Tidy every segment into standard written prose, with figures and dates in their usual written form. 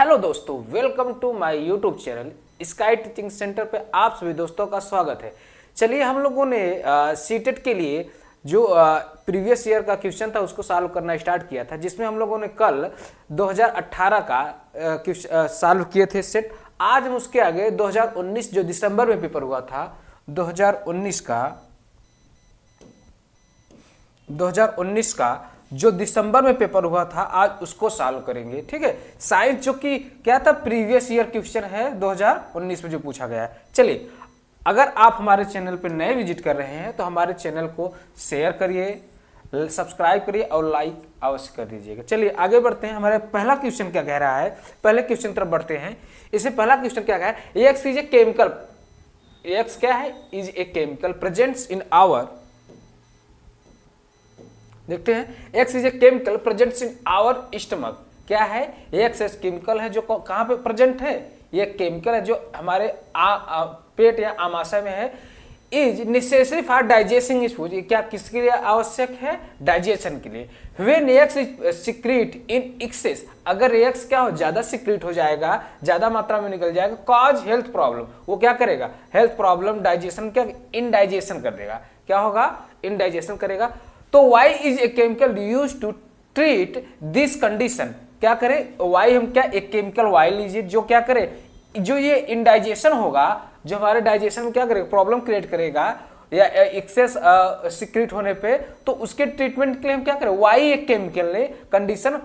Hello दोस्तों, welcome to my YouTube channel sky teaching centre पे आप सभी दोस्तों का स्वागत है। चलिए, हम लोगों ने सीटेट के लिए जो प्रीवियस ईयर का क्वेश्चन था उसको सॉल्व करना स्टार्ट किया था, जिसमें हम लोगों ने कल 2018 का सॉल्व किए थे सेट। आज हम उसके आगे 2019 जो दिसंबर में पेपर हुआ था 2019 का जो दिसंबर में पेपर हुआ था आज उसको सॉल्व करेंगे। ठीक है, साइंस जो कि क्या था, प्रीवियस ईयर क्वेश्चन है 2019 में जो पूछा गया है। चलिए, अगर आप हमारे चैनल पर नए विजिट कर रहे हैं तो हमारे चैनल को शेयर करिए, सब्सक्राइब करिए और लाइक अवश्य कर दीजिएगा। चलिए आगे बढ़ते हैं। हमारा पहला क्वेश्चन क्या कह रहा है, पहले क्वेश्चन तरफ बढ़ते हैं। इससे पहला क्वेश्चन क्या कह रहा है, X is a chemical, X क्या है, is a chemical presents in our, देखते हैं, X is a chemical presents in our stomach. क्या है, एक्स एस केमिकल है जो कहाँ पे प्रेजेंट है, ये केमिकल है जो हमारे पेट या आमाशय में है। Is necessary for digesting is food, क्या किसके लिए आवश्यक है, डाइजेशन के लिए। When x is secrete in excess, अगर एक्स क्या हो, ज्यादा सिक्रीट हो जाएगा, ज्यादा मात्रा में निकल जाएगा, कॉज हेल्थ प्रॉब्लम, वो क्या करेगा, हेल्थ प्रॉब्लम, डाइजेशन क्या, इनडाइजेशन कर देगा। क्या होगा, इनडाइजेशन करेगा। तो Y is a chemical use to treat this condition. क्या करे, Y हम क्या, एक केमिकल Y लीजिए जो क्या करे, जो ये इनडाइजेशन होगा, जो हमारे डाइजेशन में क्या करेगा, प्रॉब्लम क्रिएट करेगा या एक्सेस सिक्रीट होने पे, तो उसके ट्रीटमेंट के लिए हम क्या करें, Y एक केमिकल ने condition,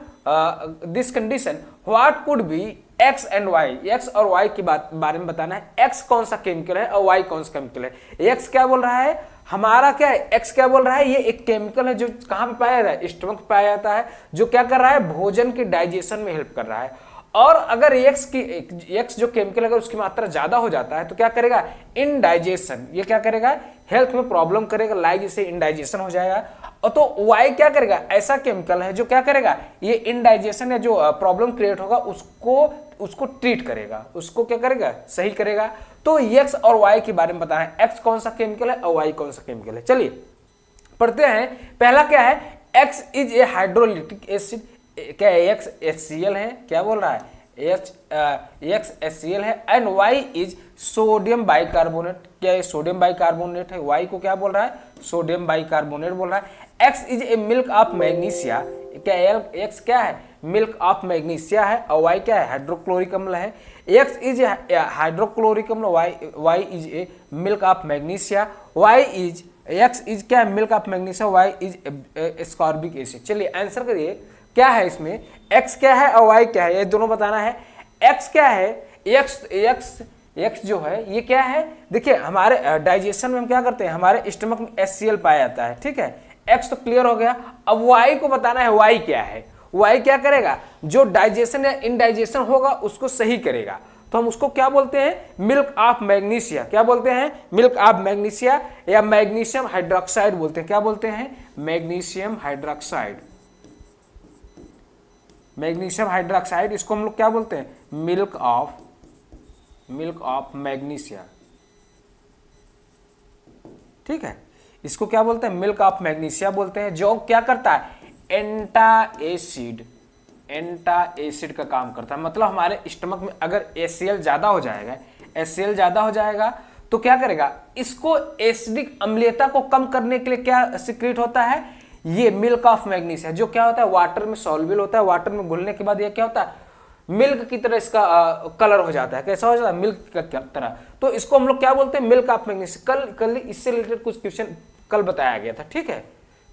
this condition what could be X and Y, X और वाई की बारे में बताना है। एक्स कौन सा केमिकल है और वाई कौन सा केमिकल है। एक्स क्या बोल रहा है, हमारा क्या है, एक्स क्या बोल रहा है, ये एक केमिकल है जो कहाँ पे पाया जाता है, स्टमक पे पाया जाता है, जो क्या कर रहा है, भोजन के डाइजेशन में हेल्प कर रहा है। और अगर एक्स जो केमिकल अगर उसकी मात्रा ज्यादा हो जाता है तो क्या करेगा, इनडाइजेशन, ये क्या करेगा, हेल्थ में प्रॉब्लम करेगा, लाइक इसे इनडाइजेशन हो जाएगा। और तो वाई क्या करेगा, ऐसा केमिकल है जो क्या करेगा, ये इनडाइजेशन या जो प्रॉब्लम क्रिएट होगा उसको ट्रीट करेगा, उसको क्या करेगा, सही करेगा। तो एक्स और वाई के बारे में बताना है, एक्स कौन सा केमिकल है और वाई कौन सा केमिकल है। चलिए पढ़ते हैं। पहला क्या है, X is a hydrolytic acid, क्या एक्स HCl है, क्या बोल रहा है, एक्स HCl है, and Y is sodium bicarbonate, क्या ये सोडियम बाइकार्बोनेट है, वाई को क्या बोल रहा है, सोडियम बाइकार्बोनेट बोल रहा है। X is a milk of magnesia, क्या एक्स क्या है, मिल्क ऑफ मैग्नीशिया है, और वाई क्या है, हाइड्रोक्लोरिक अम्ल है। एक्स इज हाइड्रोक्लोरिक अम्ल, Y is a milk of magnesia, Y is, X is क्या है, milk of magnesia, Y is ascorbic acid. चलिए आंसर करिए, क्या है इसमें, एक्स क्या है और वाई क्या है, ये दोनों बताना है। एक्स क्या है, एक्स जो है ये क्या है, देखिए हमारे डाइजेशन में हम क्या करते हैं, हमारे स्टमक में HCl पाया जाता है। ठीक है, एक्स तो क्लियर हो गया। अब वाई को बताना है, वाई क्या है, वाई क्या करेगा, जो डाइजेशन या इनडाइजेशन होगा उसको सही करेगा। तो हम उसको क्या बोलते हैं, मिल्क ऑफ मैग्नीशिया, क्या बोलते हैं, मिल्क ऑफ मैग्नीशिया या मैग्नीशियम हाइड्रोक्साइड बोलते हैं। क्या बोलते हैं, मैग्नीशियम हाइड्रोक्साइड, मैग्नीशियम हाइड्रोक्साइड, इसको हम लोग क्या बोलते हैं, मिल्क ऑफ मैग्नीशिया। ठीक है, इसको क्या बोलते हैं, मिल्क ऑफ मैग्नीशिया बोलते हैं, जो क्या करता है, एंटा एसिड का काम करता है। मतलब हमारे स्टमक में अगर HCl ज्यादा हो जाएगा तो क्या करेगा, इसको एसिडिक अम्लीयता को कम करने के लिए क्या सिक्रीट होता है, ये मिल्क ऑफ मैग्नीशिया, जो क्या होता है, वाटर में सॉल्युबल होता है, वाटर में घुलने के बाद ये क्या होता है, मिल्क की तरह इसका कलर हो जाता है। कैसा हो जाता है, मिल्क का तरह। तो इसको हम लोग क्या बोलते हैं, मिल्क ऑफ मैग्नीशिया। कल इससे रिलेटेड कुछ क्वेश्चन कल बताया गया था। ठीक है,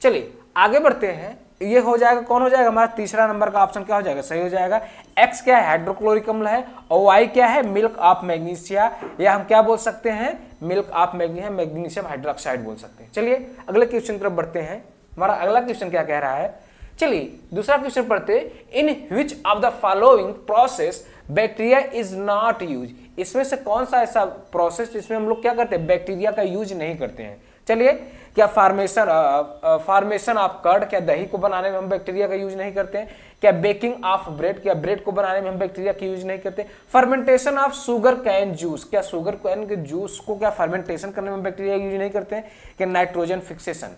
चलिए आगे बढ़ते हैं। ये हो जाएगा, कौन हो जाएगा, हमारा तीसरा नंबर का ऑप्शन क्या हो जाएगा, सही हो जाएगा। एक्स क्या है, हाइड्रोक्लोरिक अम्ल है, और वाई क्या है, मिल्क ऑफ मैग्नीशिया, या हम क्या बोल सकते हैं, मिल्क ऑफ मैग्नीशियम हाइड्रोक्साइड बोल सकते हैं। चलिए अगले क्वेश्चन की तरफ बढ़ते हैं। हमारा अगला क्वेश्चन क्या कह रहा है, चलिए दूसरा क्वेश्चन पढ़ते, in which of the following process bacteria is not use, इसमें से कौन सा ऐसा प्रोसेस जिसमें हम लोग क्या करते हैं, बैक्टीरिया का यूज नहीं करते हैं। चलिए, क्या फॉर्मेशन ऑफ कर्ड, क्या दही को बनाने में हम बैक्टीरिया का यूज नहीं करते हैं। क्या बेकिंग ऑफ ब्रेड, क्या ब्रेड को बनाने में हम बैक्टीरिया का यूज नहीं करते। Fermentation of sugar cane juice, क्या शुगर कैन के जूस को क्या फर्मेंटेशन करने में बैक्टीरिया यूज नहीं करते हैं। क्या नाइट्रोजन फिक्सेशन।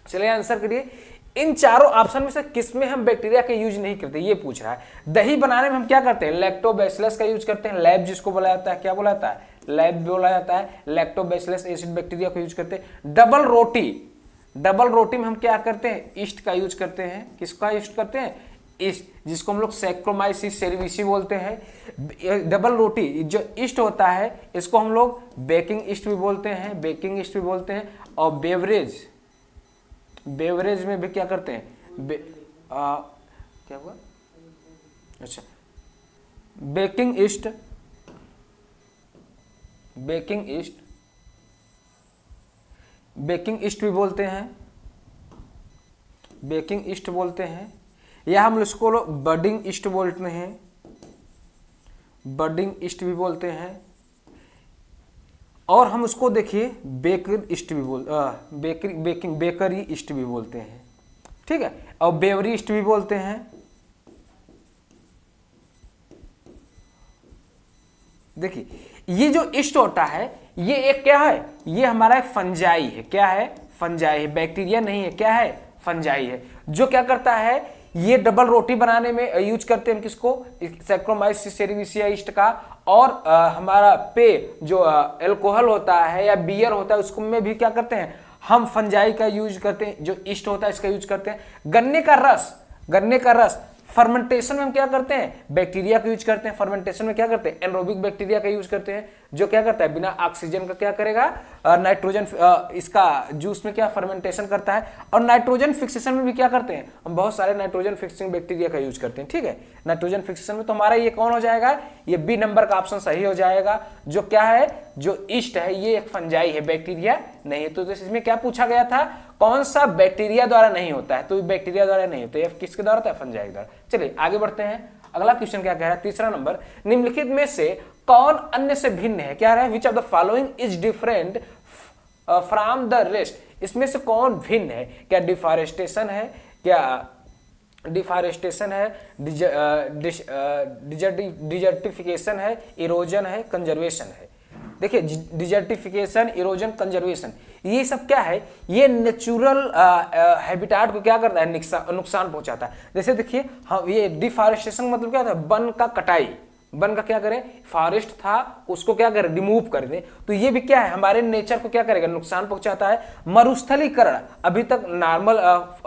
चलिए आंसर करिए, इन चारों ऑप्शन में से किस में हम बैक्टीरिया का यूज नहीं करते, ये पूछ रहा है। दही बनाने में हम क्या करते हैं, लैक्टोबैसिलस का यूज करते हैं, लैब जिसको बोला जाता है, क्या बोला जाता है, लैब बोला जाता है, लैक्टोबैसिलस एसिड बैक्टीरिया का यूज करते हैं। डबल रोटी में हम क्या करते हैं, ईस्ट का यूज करते हैं। किसका यूज करते हैं, ईस्ट, जिसको हम लोग सैक्रोमाइसिस सेरेविसी बोलते हैं। डबल रोटी जो ईस्ट होता है इसको हम लोग बेकिंग ईस्ट भी बोलते हैं, बेकिंग ईस्ट भी बोलते हैं। और बेवरेज में भी क्या करते हैं, क्या हुआ, अच्छा, बेकिंग ईस्ट भी बोलते हैं, बेकिंग ईस्ट बोलते हैं, या हम इसको बडिंग ईस्ट बोलते हैं, बडिंग ईस्ट भी बोलते हैं। और हम उसको देखिए बेकर ईस्ट भी बेकरी ईस्ट भी बोलते हैं, ठीक है। और बेवरी ईस्ट भी बोलते हैं। देखिए ये जो ईस्ट होता है ये एक क्या है, ये हमारा एक फंजाई है। क्या है, फंजाई है, बैक्टीरिया नहीं है, क्या है, फंजाई है। जो क्या करता है, ये डबल रोटी बनाने में यूज करते हैं किसको, सैक्रोमाइसिस सेरेविसिया ईस्ट का। और हमारा जो अल्कोहल होता है या बियर होता है उसको में भी क्या करते हैं, हम फंजाई का यूज करते हैं, जो ईस्ट होता है इसका यूज करते हैं। गन्ने का रस फर्मेंटेशन में हम क्या करते हैं, बैक्टीरिया का यूज करते हैं। फर्मेंटेशन में क्या करते हैं, एनरोबिक बैक्टीरिया का यूज करते हैं, जो क्या करता है, बिना ऑक्सीजन का क्या करेगा, नाइट्रोजन इसका जूस में क्या फर्मेंटेशन करता है। और नाइट्रोजन फिक्सेशन में भी क्या करते हैं, हम बहुत सारे नाइट्रोजन फिक्सिंग बैक्टीरिया का यूज करते हैं, ठीक है। नाइट्रोजन फिक्सेशन में तो हमारा ये कौन हो जाएगा, ये बी नंबर का ऑप्शन सही हो जाएगा। जो क्या है, जो ईस्ट है ये एक फंजाई है, बैक्टीरिया नहीं है। तो इसमें क्या पूछा गया था, कौन सा बैक्टीरिया द्वारा नहीं होता है, तो बैक्टीरिया द्वारा नहीं होता है, किसके द्वारा होता है, फंजाई द्वारा। चलिए आगे बढ़ते हैं। अगला क्वेश्चन क्या कह रहा है, तीसरा नंबर, निम्नलिखित में से कौन अन्य से भिन्न है, क्या है, विच of the following is different from the rest. इसमें से कौन भिन्न है, क्या डिफॉरेस्टेशन है, क्या डिफॉरेस्टेशन है, डिजर्टिफिकेशन है, इरोजन है, कंजर्वेशन है। देखिए डिजर्टिफिकेशन, इरोजन, कंजर्वेशन, ये सब क्या है, ये नेचुरल हैबिटाट को क्या करता है, नुकसान पहुंचाता है। जैसे देखिए हम ये डिफॉरेस्टेशन मतलब क्या होता है, वन का कटाई, वन का क्या करें, फॉरेस्ट था उसको क्या करें, रिमूव कर दें, तो ये भी क्या है, हमारे नेचर को क्या करेगा, नुकसान पहुंचाता है। मरुस्थलीकरण, अभी तक नॉर्मल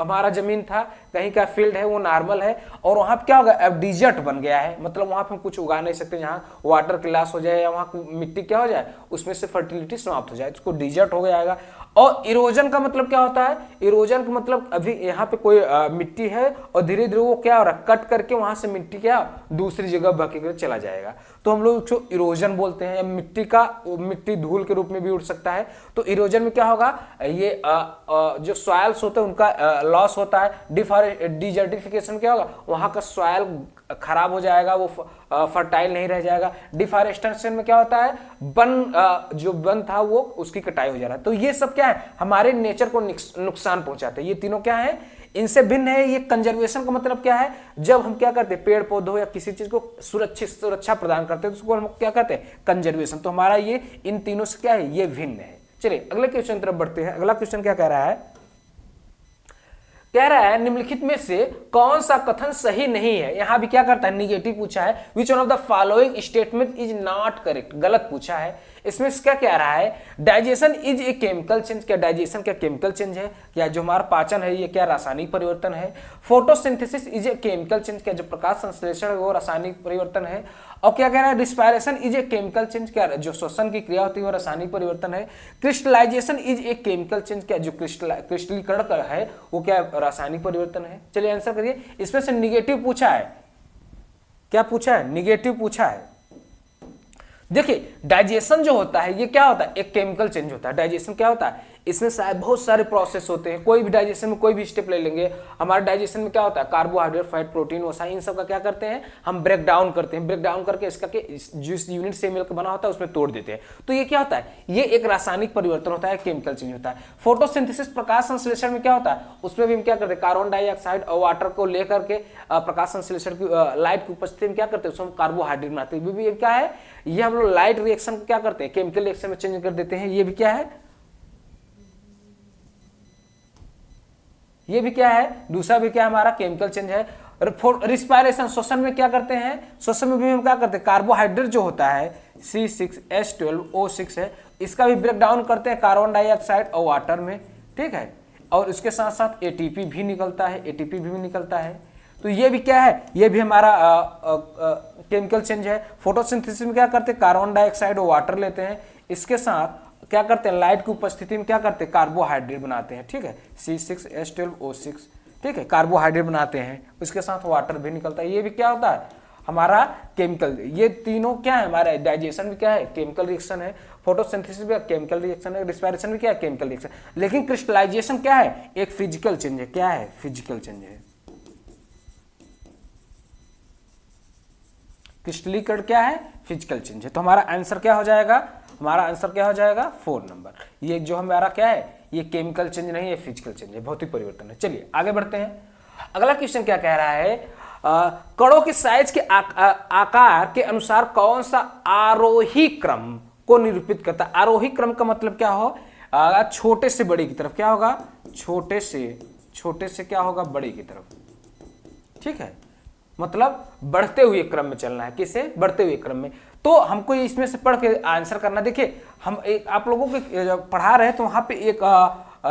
हमारा जमीन था, कहीं का फील्ड है वो नॉर्मल है, और वहां पे क्या होगा, अब डिजर्ट बन गया है, मतलब वहां पे हम कुछ उगा नहीं सकते, जहाँ वाटर की लॉस हो जाए या वहां मिट्टी क्या हो जाए, उसमें से फर्टिलिटी समाप्त हो जाए, उसको डिजर्ट हो जाएगा। और इरोजन का मतलब क्या होता है, इरोजन का मतलब अभी यहाँ पे कोई मिट्टी है और धीरे धीरे वो क्या हो रहा है, कट करके वहां से मिट्टी क्या दूसरी जगह बह के चला जाएगा, तो हम लोग उसको इरोजन बोलते हैं। मिट्टी धूल के रूप में भी उड़ सकता है। तो इरोजन में क्या होगा, ये जो सॉइल्स होते हैं उनका लॉस होता है। डिजर्टिफिकेशन क्या होगा, वहां का सॉइल खराब हो जाएगा, वो फर्टाइल नहीं रह जाएगा। डिफॉरेस्टेशन में क्या होता है, जो वन था वो उसकी कटाई हो जा रहा है। तो ये सब क्या है, हमारे नेचर को नुकसान पहुंचाते हैं। ये तीनों क्या है, इनसे भिन्न है। ये कंजर्वेशन का मतलब क्या है, जब हम क्या करते हैं, पेड़ पौधों या किसी चीज को सुरक्षा प्रदान करते हैं तो उसको हम क्या कहते हैं, कंजर्वेशन। तो हमारा ये इन तीनों से क्या है, ये भिन्न है। चलिए अगले क्वेश्चन तरफ बढ़ते हैं। अगला क्वेश्चन क्या कह रहा है, निम्नलिखित में से कौन सा कथन सही नहीं है। यहां भी क्या करता है, निगेटिव पूछा है। Which one of the following statement is not correct, गलत पूछा है। इसमें क्या कह रहा है, digestion is a chemical change, क्या डाइजेशन क्या केमिकल चेंज है, क्या जो हमारा पाचन है ये क्या रासायनिक परिवर्तन है। Photosynthesis is a chemical change, क्या जो प्रकाश संश्लेषण है वो रासायनिक परिवर्तन है। और क्या कह रहा है, respiration is a chemical change, क्या जो श्वसन की क्रिया होती है वो रासायनिक परिवर्तन है। Crystallization is a chemical change, क्या जो क्रिस्टलीकरण है वो क्या रासायनिक परिवर्तन है। चलिए आंसर करिए। इसमें से निगेटिव पूछा है, क्या पूछा है, निगेटिव पूछा है। देखिए डाइजेशन जो होता है ये क्या होता है, एक केमिकल चेंज होता है। डाइजेशन क्या होता है, इसमें शायद बहुत सारे प्रोसेस होते हैं। कोई भी डाइजेशन में कोई भी स्टेप ले लेंगे, हमारे डाइजेशन में क्या होता है, कार्बोहाइड्रेट, फैट, प्रोटीन, वसा, इन सब का क्या करते हैं, हम ब्रेक डाउन करते हैं। ब्रेक डाउन करके इसका जिस यूनिट से मिलकर बना होता है उसमें तोड़ देते हैं। तो ये क्या होता है, ये एक रासायनिक परिवर्तन होता है, केमिकल चेंज होता है। फोटोसिंथेसिस प्रकाश संश्लेषण में क्या होता है, उसमें भी हम क्या करते हैं, कार्बन डाइऑक्साइड और वाटर को लेकर के प्रकाश संश्लेषण की लाइट की उपस्थिति में क्या करते हैं, उसमें कार्बोहाइड्रेट बनाते हैं। ये क्या है, ये हम लोग लाइट रिएक्शन को क्या करते हैं, केमिकल रिएक्शन में चेंज कर देते हैं। ये भी क्या है, ये भी क्या है, दूसरा भी क्या हमारा केमिकल चेंज है। रिस्पायरेशन, श्वसन में क्या करते हैं, श्वसन में भी हम क्या करते हैं, कार्बोहाइड्रेट जो होता है C6H12O6 है, इसका भी ब्रेक डाउन करते हैं कार्बन डाइऑक्साइड और वाटर में, ठीक है। और इसके साथ साथ ATP भी निकलता है, ATP भी निकलता है। तो ये भी क्या है, ये भी हमारा केमिकल चेंज है। फोटोसिंथेसिस में क्या करते हैं, कार्बन डाइऑक्साइड और वाटर लेते हैं, इसके साथ क्या करते हैं, लाइट की उपस्थिति में क्या करते हैं, कार्बोहाइड्रेट बनाते हैं, ठीक है, C6H12O6, ठीक है, कार्बोहाइड्रेट बनाते हैं, उसके साथ वाटर भी निकलता है। ये भी क्या होता है हमारा केमिकल। ये तीनों क्या है, हमारा डाइजेशन भी क्या है, केमिकल रिएक्शन है, फोटोसिंथेसिस भी केमिकल रिएक्शन है, रिस्पायरेशन भी क्या है, केमिकल रिएक्शन। लेकिन क्रिस्टलाइजेशन क्या है, एक फिजिकल चेंज है। क्या है, फिजिकल चेंज है। क्रिस्टलीकरण क्या है, फिजिकल चेंज है। तो हमारा आंसर क्या हो जाएगा, हमारा आंसर क्या हो जाएगा 4 नंबर। ये जो हमारा क्या है, ये केमिकल चेंज नहीं है, फिजिकल चेंज है, भौतिक परिवर्तन है। चलिए आगे बढ़ते हैं। अगला क्वेश्चन क्या कह रहा है, कणों के साइज के आकार के अनुसार कौन सा आरोही क्रम को निरूपित करता है। आरोही क्रम का मतलब क्या हो, छोटे से बड़े की तरफ क्या होगा, छोटे से क्या होगा, बड़े की तरफ, ठीक है, मतलब बढ़ते हुए क्रम में चलना है। किसे, बढ़ते हुए क्रम में। तो हमको इसमें से पढ़ के आंसर करना। देखिए हम एक आप लोगों को पढ़ा रहे हैं तो वहां पे एक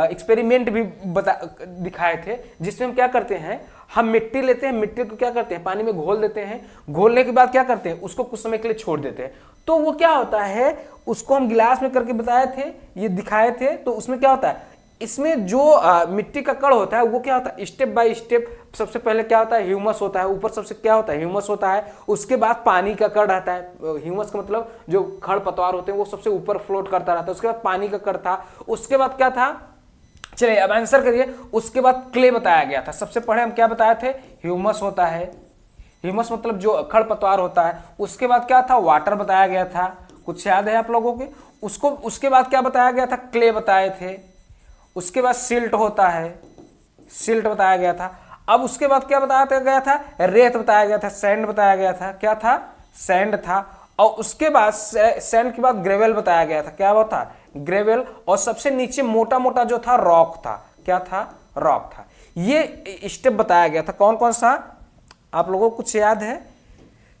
एक्सपेरिमेंट भी दिखाए थे, जिसमें हम क्या करते हैं, हम मिट्टी लेते हैं, मिट्टी को क्या करते हैं, पानी में घोल देते हैं, घोलने के बाद क्या करते हैं, उसको कुछ समय के लिए छोड़ देते हैं। तो वो क्या होता है, उसको हम गिलास में करके बताए थे, ये दिखाए थे। तो उसमें क्या होता है, इसमें जो मिट्टी का कण होता है वो क्या होता है, स्टेप बाय स्टेप सबसे पहले क्या होता है, ह्यूमस होता है, ऊपर सबसे क्या होता है, ह्यूमस होता है। उसके बाद पानी का कण रहता है, ह्यूमस का मतलब जो खड़ पतवार होते हैं वो सबसे ऊपर फ्लोट करता रहता है। उसके बाद पानी का कण था, उसके बाद क्या था, चलिए अब आंसर करिए। उसके बाद क्ले बताया गया था। सबसे पहले हम क्या बताए थे, ह्यूमस होता है, ह्यूमस मतलब जो खड़ पतवार होता है। उसके बाद क्या था, वाटर बताया गया था, कुछ याद है आप लोगों के उसको। उसके बाद क्या बताया गया था, क्ले बताए थे। उसके बाद सिल्ट होता है, सिल्ट बताया गया था। अब उसके बाद क्या बताया गया था, रेत बताया गया था, सैंड बताया गया था। क्या था, सैंड था। और उसके बाद सैंड के बाद ग्रेवल बताया गया था। क्या होता, ग्रेवल। और सबसे नीचे मोटा मोटा जो था, रॉक था। क्या था, रॉक था। ये स्टेप बताया गया था। कौन कौन सा आप लोगों को कुछ याद है।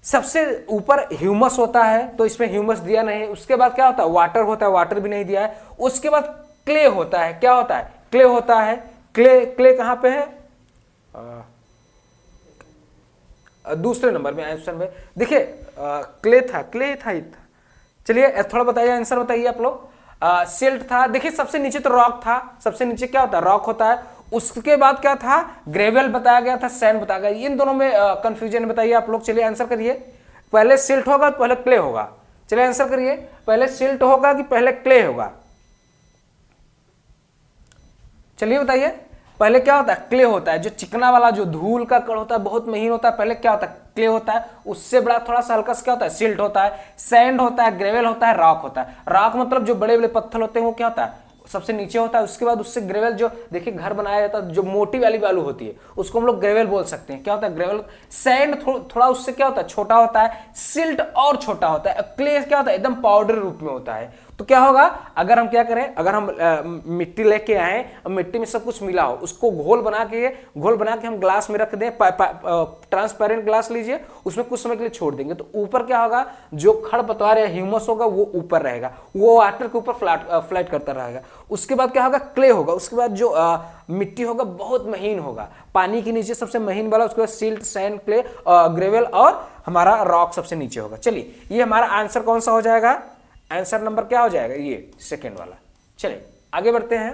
सबसे ऊपर ह्यूमस होता है, तो इसमें ह्यूमस दिया नहीं। उसके बाद क्या होता है, वाटर होता है, वाटर भी नहीं दिया है। उसके बाद क्ले होता है। क्या होता है, क्ले होता है। क्ले कहां पे है, दूसरे नंबर में आंसर में देखिए, क्ले था। चलिए थोड़ा बताइए, आंसर बताइए आप लोग। सिल्ट था। देखिए सबसे नीचे तो रॉक था, सबसे नीचे क्या होता है, रॉक होता है। उसके बाद क्या था, ग्रेवल बताया गया था, सैंड बताया गया। इन दोनों में कंफ्यूजन बताइए आप लोग। चलिए आंसर करिए, पहले सिल्ट होगा पहले क्ले होगा। चलिए आंसर करिए, पहले सिल्ट होगा कि पहले क्ले होगा। चलिए बताइए, पहले क्या होता है, क्ले होता है। जो चिकना वाला जो धूल का कण होता है, बहुत महीन होता है, पहले क्या होता है, क्ले होता है। उससे बड़ा थोड़ा सा हल्का सा क्या होता है, सिल्ट होता है। सैंड होता है, ग्रेवल होता है, रॉक होता है। रॉक मतलब जो बड़े बड़े पत्थर होते हैं वो क्या होता है, सबसे नीचे होता है। उसके बाद उससे ग्रेवल, जो देखिए घर बनाया जाता है, जो मोटी वाली बालू होती है उसको हम लोग ग्रेवल बोल सकते हैं। क्या होता है, ग्रेवल। सैंड थोड़ा उससे क्या होता है, छोटा होता है। सिल्ट और छोटा होता है। क्ले क्या होता है, एकदम पाउडर रूप में होता है। तो क्या होगा, अगर हम क्या करें, अगर हम मिट्टी लेके आए और मिट्टी में सब कुछ मिला हो, उसको घोल बना के हम ग्लास में रख दें, ट्रांसपेरेंट ग्लास लीजिए, उसमें कुछ समय के लिए छोड़ देंगे, तो ऊपर क्या होगा, जो खड़पतवार या ह्यूमस होगा वो ऊपर रहेगा, वो वाटर के ऊपर फ्लैट करता रहेगा। उसके बाद क्या होगा, क्ले होगा। उसके बाद जो मिट्टी होगा बहुत महीन होगा, पानी के नीचे सबसे महीन वाला। उसके बाद सिल्ट, सैंड, क्ले, ग्रेवल और हमारा रॉक सबसे नीचे होगा। चलिए ये हमारा आंसर कौन सा हो जाएगा, आंसर नंबर क्या हो जाएगा, ये सेकंड वाला। चलिए आगे बढ़ते हैं।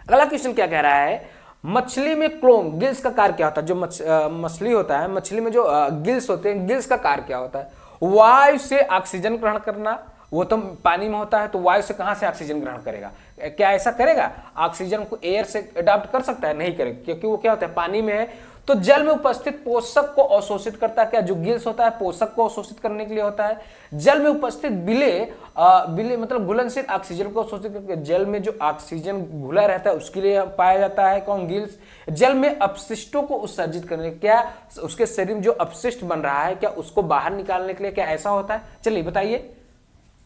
अगला क्वेश्चन क्या कह रहा है, मछली में क्लोम गिल्स का कार्य क्या होता है। जो मछली होता है, मछली में जो गिल्स होते हैं, गिल्स का कार्य क्या होता है, वायु से ऑक्सीजन ग्रहण करना। वो तो पानी में होता है, तो वायु से कहां से ऑक्सीजन ग्रहण करेगा, क्या ऐसा करेगा, ऑक्सीजन को एयर से अडॉप्ट कर सकता है, नहीं करेगा, क्योंकि वो क्या होता है, पानी में है। तो जल में उपस्थित पोषक को अवशोषित करता है। क्या जो गिल्स होता है पोषक को अवशोषित करने के लिए होता है। जल में उपस्थित बिले मतलब घुलनशील ऑक्सीजन को अवशोषित करके, जल में जो ऑक्सीजन घुला रहता है उसके लिए पाया जाता है कौन, गिल्स। जल में अपशिष्टों को उत्सर्जित करने, क्या उसके शरीर में जो अपशिष्ट बन रहा है क्या उसको बाहर निकालने के लिए क्या ऐसा होता है। चलिए बताइए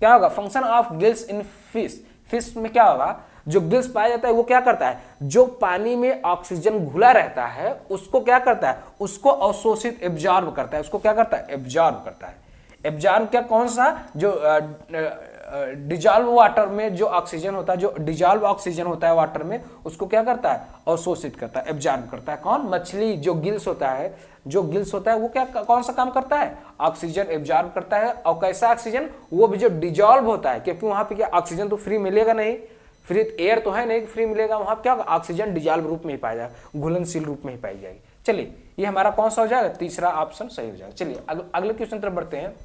क्या होगा, function of gills in fish. Fish में क्या होगा, जो गिल्स पाया जाता है वो क्या करता है, जो पानी में ऑक्सीजन घुला रहता है उसको क्या करता है, उसको अवशोषित एब्जॉर्ब करता है, उसको क्या करता है, एब्जॉर्ब करता है। एब्जॉर्ब क्या, कौन सा, जो डिजॉल्व वाटर में जो ऑक्सीजन होता है, जो डिजॉल्व ऑक्सीजन होता है वाटर में, उसको क्या करता है, अवशोषित करता है, एब्जॉर्ब करता है। कौन, मछली। जो गिल्स होता है, जो गिल्स होता है वो क्या, कौन सा काम करता है, ऑक्सीजन एब्जॉर्ब करता है। और कैसा ऑक्सीजन, वो भी जो डिजॉल्व होता है, क्योंकि वहां पे क्या ऑक्सीजन तो फ्री मिलेगा नहीं, फ्री एयर तो है नहीं फ्री मिलेगा, वहां क्या होगा, ऑक्सीजन डिजॉल्व रूप में ही पाया जाएगा, घुलनशील रूप में ही पाई जाएगी। चलिए ये हमारा कौन सा हो जाएगा, तीसरा ऑप्शन सही हो जाएगा। चलिए अगले क्वेश्चन तरफ बढ़ते हैं।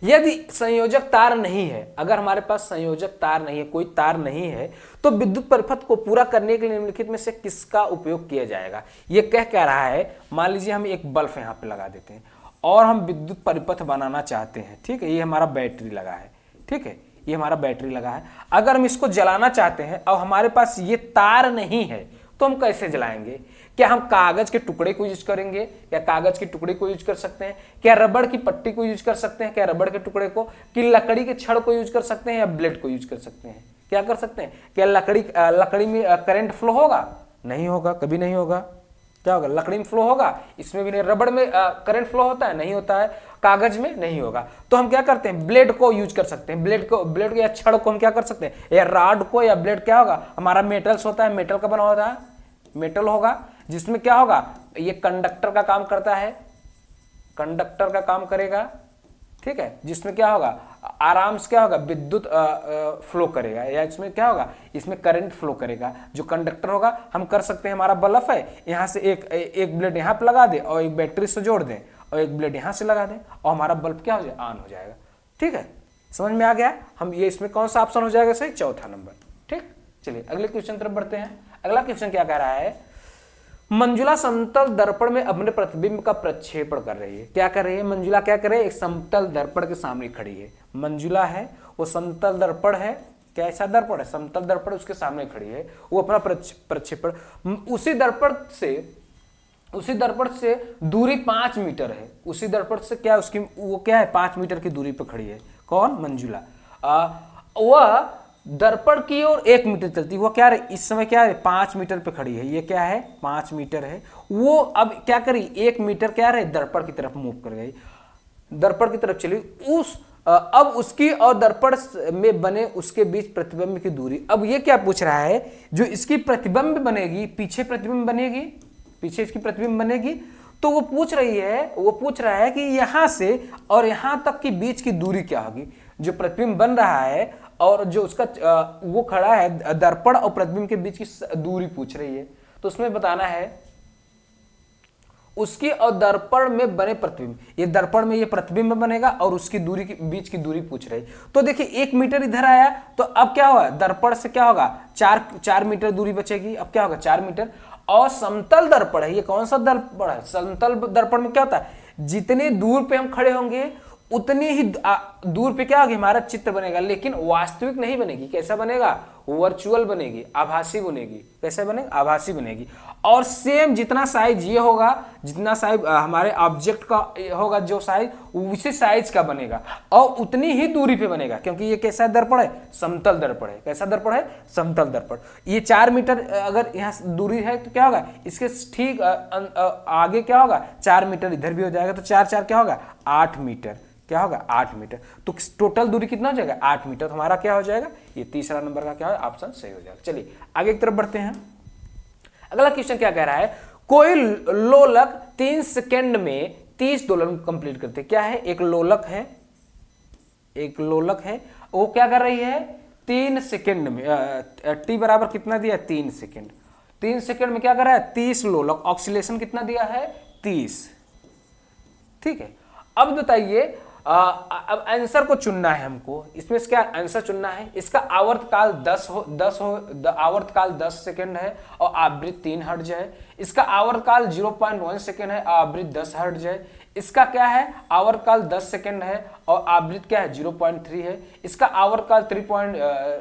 यदि संयोजक तार नहीं है, अगर हमारे पास संयोजक तार नहीं है, कोई तार नहीं है, तो विद्युत परिपथ को पूरा करने के लिए निम्नलिखित में से किसका उपयोग किया जाएगा। ये कह रहा है, मान लीजिए हम एक बल्ब यहाँ पे लगा देते हैं और हम विद्युत परिपथ बनाना चाहते हैं, ठीक है, ये हमारा बैटरी लगा है, ठीक है, ये हमारा बैटरी लगा है। अगर हम इसको जलाना चाहते हैं और हमारे पास ये तार नहीं है तो हम कैसे जलाएंगे। क्या हम कागज के टुकड़े को यूज करेंगे, क्या कागज के टुकड़े को यूज कर सकते हैं, क्या रबड़ की पट्टी को यूज कर सकते हैं, क्या रबड़ के टुकड़े को, कि लकड़ी के छड़ को यूज कर सकते हैं, या ब्लेड को यूज कर सकते हैं। क्या कर सकते हैं, क्या लकड़ी में करंट फ्लो होगा, नहीं होगा, कभी नहीं होगा। क्या होगा, लकड़ी में फ्लो होगा, इसमें भी नहीं। रबड़ में करंट फ्लो होता है, नहीं होता है। कागज में नहीं होगा। तो हम क्या करते हैं, ब्लेड को यूज कर सकते हैं, ब्लेड को या छड़ को हम क्या कर सकते हैं, या रॉड को, या ब्लेड क्या होगा, हमारा मेटल्स होता है, मेटल का बना होता है, मेटल होगा, जिसमें क्या होगा, ये कंडक्टर का काम करता है, कंडक्टर का काम करेगा, ठीक है, जिसमें क्या होगा, आराम से क्या होगा, विद्युत फ्लो करेगा, या इसमें क्या होगा, इसमें करंट फ्लो करेगा। जो कंडक्टर होगा, हम कर सकते हैं, हमारा बल्ब है, यहाँ से एक ब्लेड यहाँ पे लगा दे और एक बैटरी से जोड़ दें और एक ब्लेड यहाँ से लगा दें और हमारा बल्ब क्या हो जाए, ऑन हो जाएगा। ठीक है, समझ में आ गया। हम ये इसमें कौन सा ऑप्शन हो जाएगा सही, चौथा नंबर। ठीक, चलिए अगले क्वेश्चन तरफ बढ़ते हैं। अगला क्वेश्चन क्या कह रहा है, मंजुला समतल दर्पण में अपने प्रतिबिंब का प्रक्षेपण कर रही है। क्या कर रही है मंजुला, क्या कर रही है, एक समतल दर्पण के सामने खड़ी है। मंजुला है, वो समतल दर्पण है, कैसा दर्पण है, समतल दर्पण, उसके सामने खड़ी है, वो अपना प्रक्षेपण, उसी दर्पण से दूरी 5 मीटर है, उसी दर्पण से क्या उसकी वो क्या है 5 मीटर की दूरी पर खड़ी है। कौन, मंजुला। वह दर्पण की ओर 1 मीटर चलती, वो क्या है इस समय क्या है 5 मीटर पे खड़ी है, ये क्या है 5 मीटर है। वो अब क्या करी, 1 मीटर क्या रहे दर्पण की तरफ मूव कर गई, दर्पण की तरफ चली। अब उसकी और दर्पण में बने उसके बीच प्रतिबिंब की दूरी। अब ये क्या पूछ रहा है, जो इसकी प्रतिबिंब बनेगी, पीछे प्रतिबिंब बनेगी, पीछे इसकी प्रतिबिंब बनेगी, तो वो पूछ रहा है कि यहां से और यहां तक की बीच की दूरी क्या होगी। जो प्रतिबिंब बन रहा है और जो उसका वो खड़ा है, दर्पण और प्रतिबिंब के बीच की दूरी पूछ रही है। तो उसमें बताना है उसकी और दर्पण में बने प्रतिबिंब, ये दर्पण में ये प्रतिबिंब बनेगा और उसकी दूरी की बीच की दूरी पूछ रही। तो देखिए 1 मीटर इधर आया, तो अब क्या होगा, दर्पण से क्या होगा 4 मीटर दूरी बचेगी। अब क्या होगा 4 मीटर। और समतल दर्पण है, ये कौन सा दर्पण है, समतल दर्पण में क्या होता है, जितनी दूर पे हम खड़े होंगे उतनी ही दूर पे क्या होगी, हमारा चित्र बनेगा, लेकिन वास्तविक नहीं बनेगी। कैसा बनेगा, वर्चुअल बनेगी, आभासी बनेगी। कैसे बनेगी, आभासी बनेगी। और सेम जितना साइज ये होगा, जितना साइज हमारे ऑब्जेक्ट का होगा, जो साइज उसी साइज का बनेगा और उतनी ही दूरी पे बनेगा, क्योंकि ये कैसा दर्पण है, समतल दर्पण है। कैसा दर्पण है, समतल दर्पण। ये 4 मीटर अगर यहाँ दूरी है तो क्या होगा, इसके ठीक आगे क्या होगा 4 मीटर इधर भी हो जाएगा, तो 4 क्या होगा 8 मीटर। क्या होगा 8 मीटर। तो टोटल दूरी कितना हो जाएगा 8 मीटर। तो हमारा क्या हो जाएगा, ये तीसरा नंबर का क्या है ऑप्शन सही हो जाएगा। चलिए आगे की तरफ बढ़ते हैं। अगला क्वेश्चन क्या कह रहा है, कोई लोलक 3 सेकंड में 30 दोलन कंप्लीट करते। क्या है, एक लोलक है, एक लोलक है, वो क्या कर रही है 3 सेकंड में, टी बराबर कितना दिया 3 सेकंड। 3 सेकंड में क्या कर रहा है 30 लोलक, ऑक्सीलेशन कितना दिया है 30। ठीक है, अब बताइए अब आंसर को चुनना है हमको। इसमें क्या आंसर चुनना है, इसका आवर्तकाल 10 सेकंड है और आवृत्ति 3 हर्ट्ज है। इसका आवर्तकाल 0.1 सेकंड है, आवृत्ति 10 हर्ट्ज है। इसका क्या है, आवर्तकाल 10 सेकंड है और आवृत्ति क्या है 0.3 है। इसका आवर्तकाल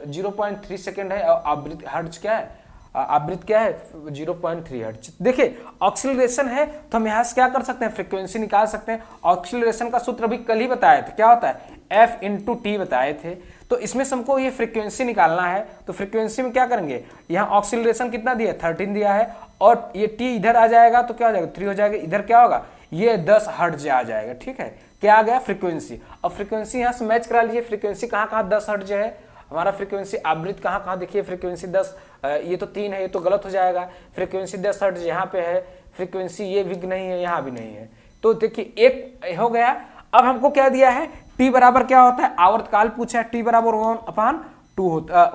0.3 सेकंड है और आवृत्ति हर्ट्ज क्या है, आवृत्ति क्या है 0.3 हर्ट्ज। देखिए ऑक्सीलरेशन है तो हम यहाँ से क्या कर सकते हैं, फ्रीक्वेंसी निकाल सकते हैं। ऑक्सीलरेशन का सूत्र अभी कल ही बताए थे, क्या होता है F × T बताए थे। तो इसमें से हमको ये फ्रीक्वेंसी निकालना है, तो फ्रीक्वेंसी में क्या करेंगे, यहाँ ऑक्सीलरेशन कितना दिया है 13 दिया है, और ये टी इधर आ जाएगा तो क्या हो जाएगा 3 हो जाएगा, इधर क्या होगा ये 10 हर्ट्ज आ जाएगा। ठीक है, क्या आ गया फ्रीक्वेंसी। अब फ्रीक्वेंसी यहाँ से मैच करा लीजिए, फ्रीक्वेंसी कहाँ कहाँ 10 हर्ट्ज है हमारा, फ्रीक्वेंसी आवृत्ति कहाँ कहाँ देखिए, फ्रीक्वेंसी 10, ये तो 3 है, ये तो गलत हो जाएगा, फ्रीक्वेंसी 10 हर्ट्ज यहाँ पे है, फ्रीक्वेंसी ये भी नहीं है, यहाँ भी नहीं है, तो देखिए एक हो गया। अब हमको क्या दिया है, टी बराबर क्या होता है, आवर्तकाल पूछा है, टी बराबर 1/2 होता है,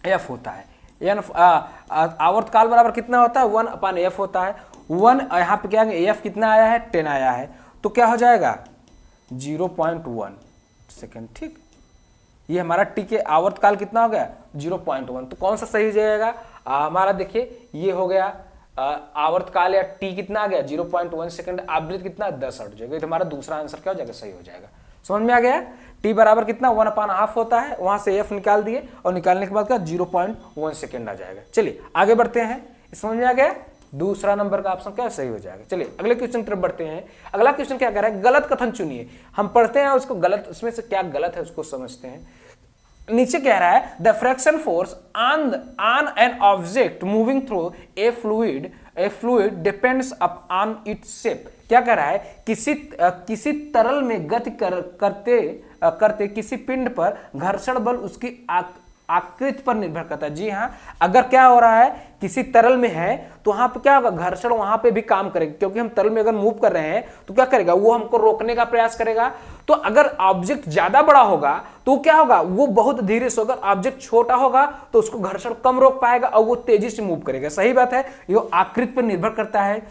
1/f होता है, आवर्तकाल बराबर कितना होता है 1/f होता है, 1 यहाँ पे क्या एफ कितना आया है 10 आया है, तो क्या हो जाएगा 0.1 सेकेंड। ठीक, ये हमारा टी के आवर्तकाल कितना हो गया 0.1, तो कौन सा सही हो जाएगा हमारा, देखिए ये हो गया आवर्तकाल या टी कितना आ गया 0.1 सेकंड, आवृत्ति कितना 10 हर्ट्ज हो जाएगा, तो हमारा दूसरा आंसर क्या हो जाएगा सही हो जाएगा। समझ में आ गया, टी बराबर कितना 1/2 होता है, वहां से एफ निकाल दिए और निकालने के बाद क्या 0.1 सेकंड आ जाएगा। चलिए आगे बढ़ते हैं, समझ में आ गया, दूसरा नंबर का ऑप्शन क्या सही हो जाएगा। चलिए अगले क्वेश्चन की तरफ बढ़ते हैं। अगला क्वेश्चन क्या कह रहा है, गलत कथन चुनिए। हम पढ़ते हैं उसको गलत, उसमें से क्या गलत है उसको समझते हैं। नीचे कह रहा है the friction force on an object moving through a fluid depends on its shape. क्या कह रहा है, किसी तरल में गति करते किसी पिंड पर घर्षण बल उसकी आकृति पर निर्भर करता है। जी हाँ, अगर क्या हो रहा है किसी तरल में है तो वहां पे क्या होगा, घर्षण वहां पे भी काम करेगा, क्योंकि हम तरल में अगर मूव कर रहे हैं तो क्या करेगा, वो हमको रोकने का प्रयास करेगा। तो अगर ऑब्जेक्ट ज्यादा बड़ा होगा तो क्या होगा, वो बहुत धीरे से, अगर ऑब्जेक्ट छोटा होगा तो उसको घर्षण कम रोक पाएगा और वो तेजी से मूव करेगा। सही बात है, ये आकृति पर निर्भर करता है,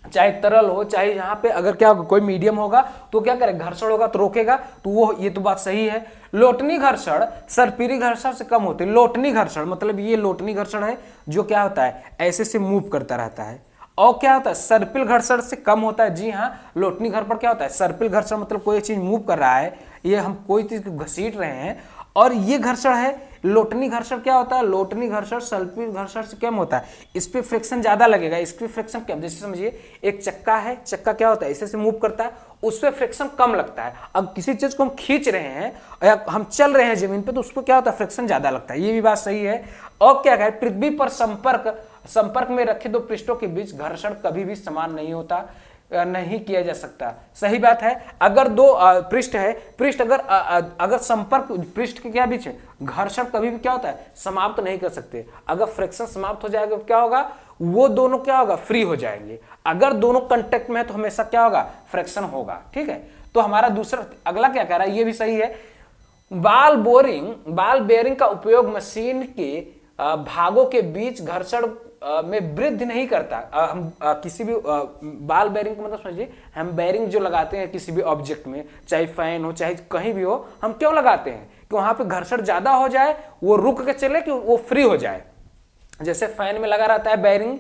चाहे तरल हो चाहे यहाँ पे अगर क्या होगा कोई मीडियम होगा तो क्या करेगा, घर्षण होगा तो रोकेगा, तो वो ये तो बात सही है। लोटनी घर्षण सर्पिली घर्षण से कम होते हैं। लोटनी घर्षण मतलब ये लोटनी घर्षण है जो क्या होता है ऐसे से मूव करता रहता है, और क्या होता है सर्पिल घर्षण से कम होता है। जी हाँ, लोटनी घर्षण क्या होता है, सर्पिल घर्षण मतलब कोई चीज मूव कर रहा है, ये हम कोई चीज घसीट रहे हैं, और ये घर्षण है लोटनी घर्षण। क्या होता है, लोटनी घर्षण सर्पिल घर्षण से कम होता है, इस पे फ्रिक्शन ज्यादा लगेगा, इस पे फ्रिक्शन कम। जैसे समझिए एक चक्का है, चक्का क्या होता है ऐसे से मूव करता है, उस पे फ्रिक्शन कम लगता है। अब किसी चीज को हम खींच रहे हैं या हम चल रहे हैं जमीन पे तो उसको क्या होता है, फ्रिक्शन ज्यादा लगता है, ये भी बात सही है। और क्या है, पृथ्वी पर संपर्क में रखे दो पृष्ठों के बीच घर्षण कभी भी समान नहीं होता, नहीं किया जा सकता। सही बात है, अगर दो पृष्ठ है, पृष्ठ अगर संपर्क पृष्ठ के क्या बीच है, घर्षण कभी भी क्या होता है समाप्त नहीं कर सकते। अगर फ्रिक्शन समाप्त हो जाएगा तो क्या होगा, वो दोनों क्या होगा फ्री हो जाएंगे। अगर दोनों कांटेक्ट में है तो हमेशा क्या होगा, फ्रिक्शन होगा। ठीक है, तो हमारा दूसरा अगला क्या कह रहा है, ये भी सही है। बाल बेयरिंग का उपयोग मशीन के भागों के बीच घर्षण में वृद्धि नहीं करता। हम किसी भी बाल बेयरिंग को मतलब समझिए, हम बेयरिंग जो लगाते हैं किसी भी ऑब्जेक्ट में, चाहे फैन हो चाहे कहीं भी हो, हम क्यों लगाते हैं कि वहां पे घर्षण ज्यादा हो जाए, वो रुक के चले कि वो फ्री हो जाए। जैसे फैन में लगा रहता है बेयरिंग,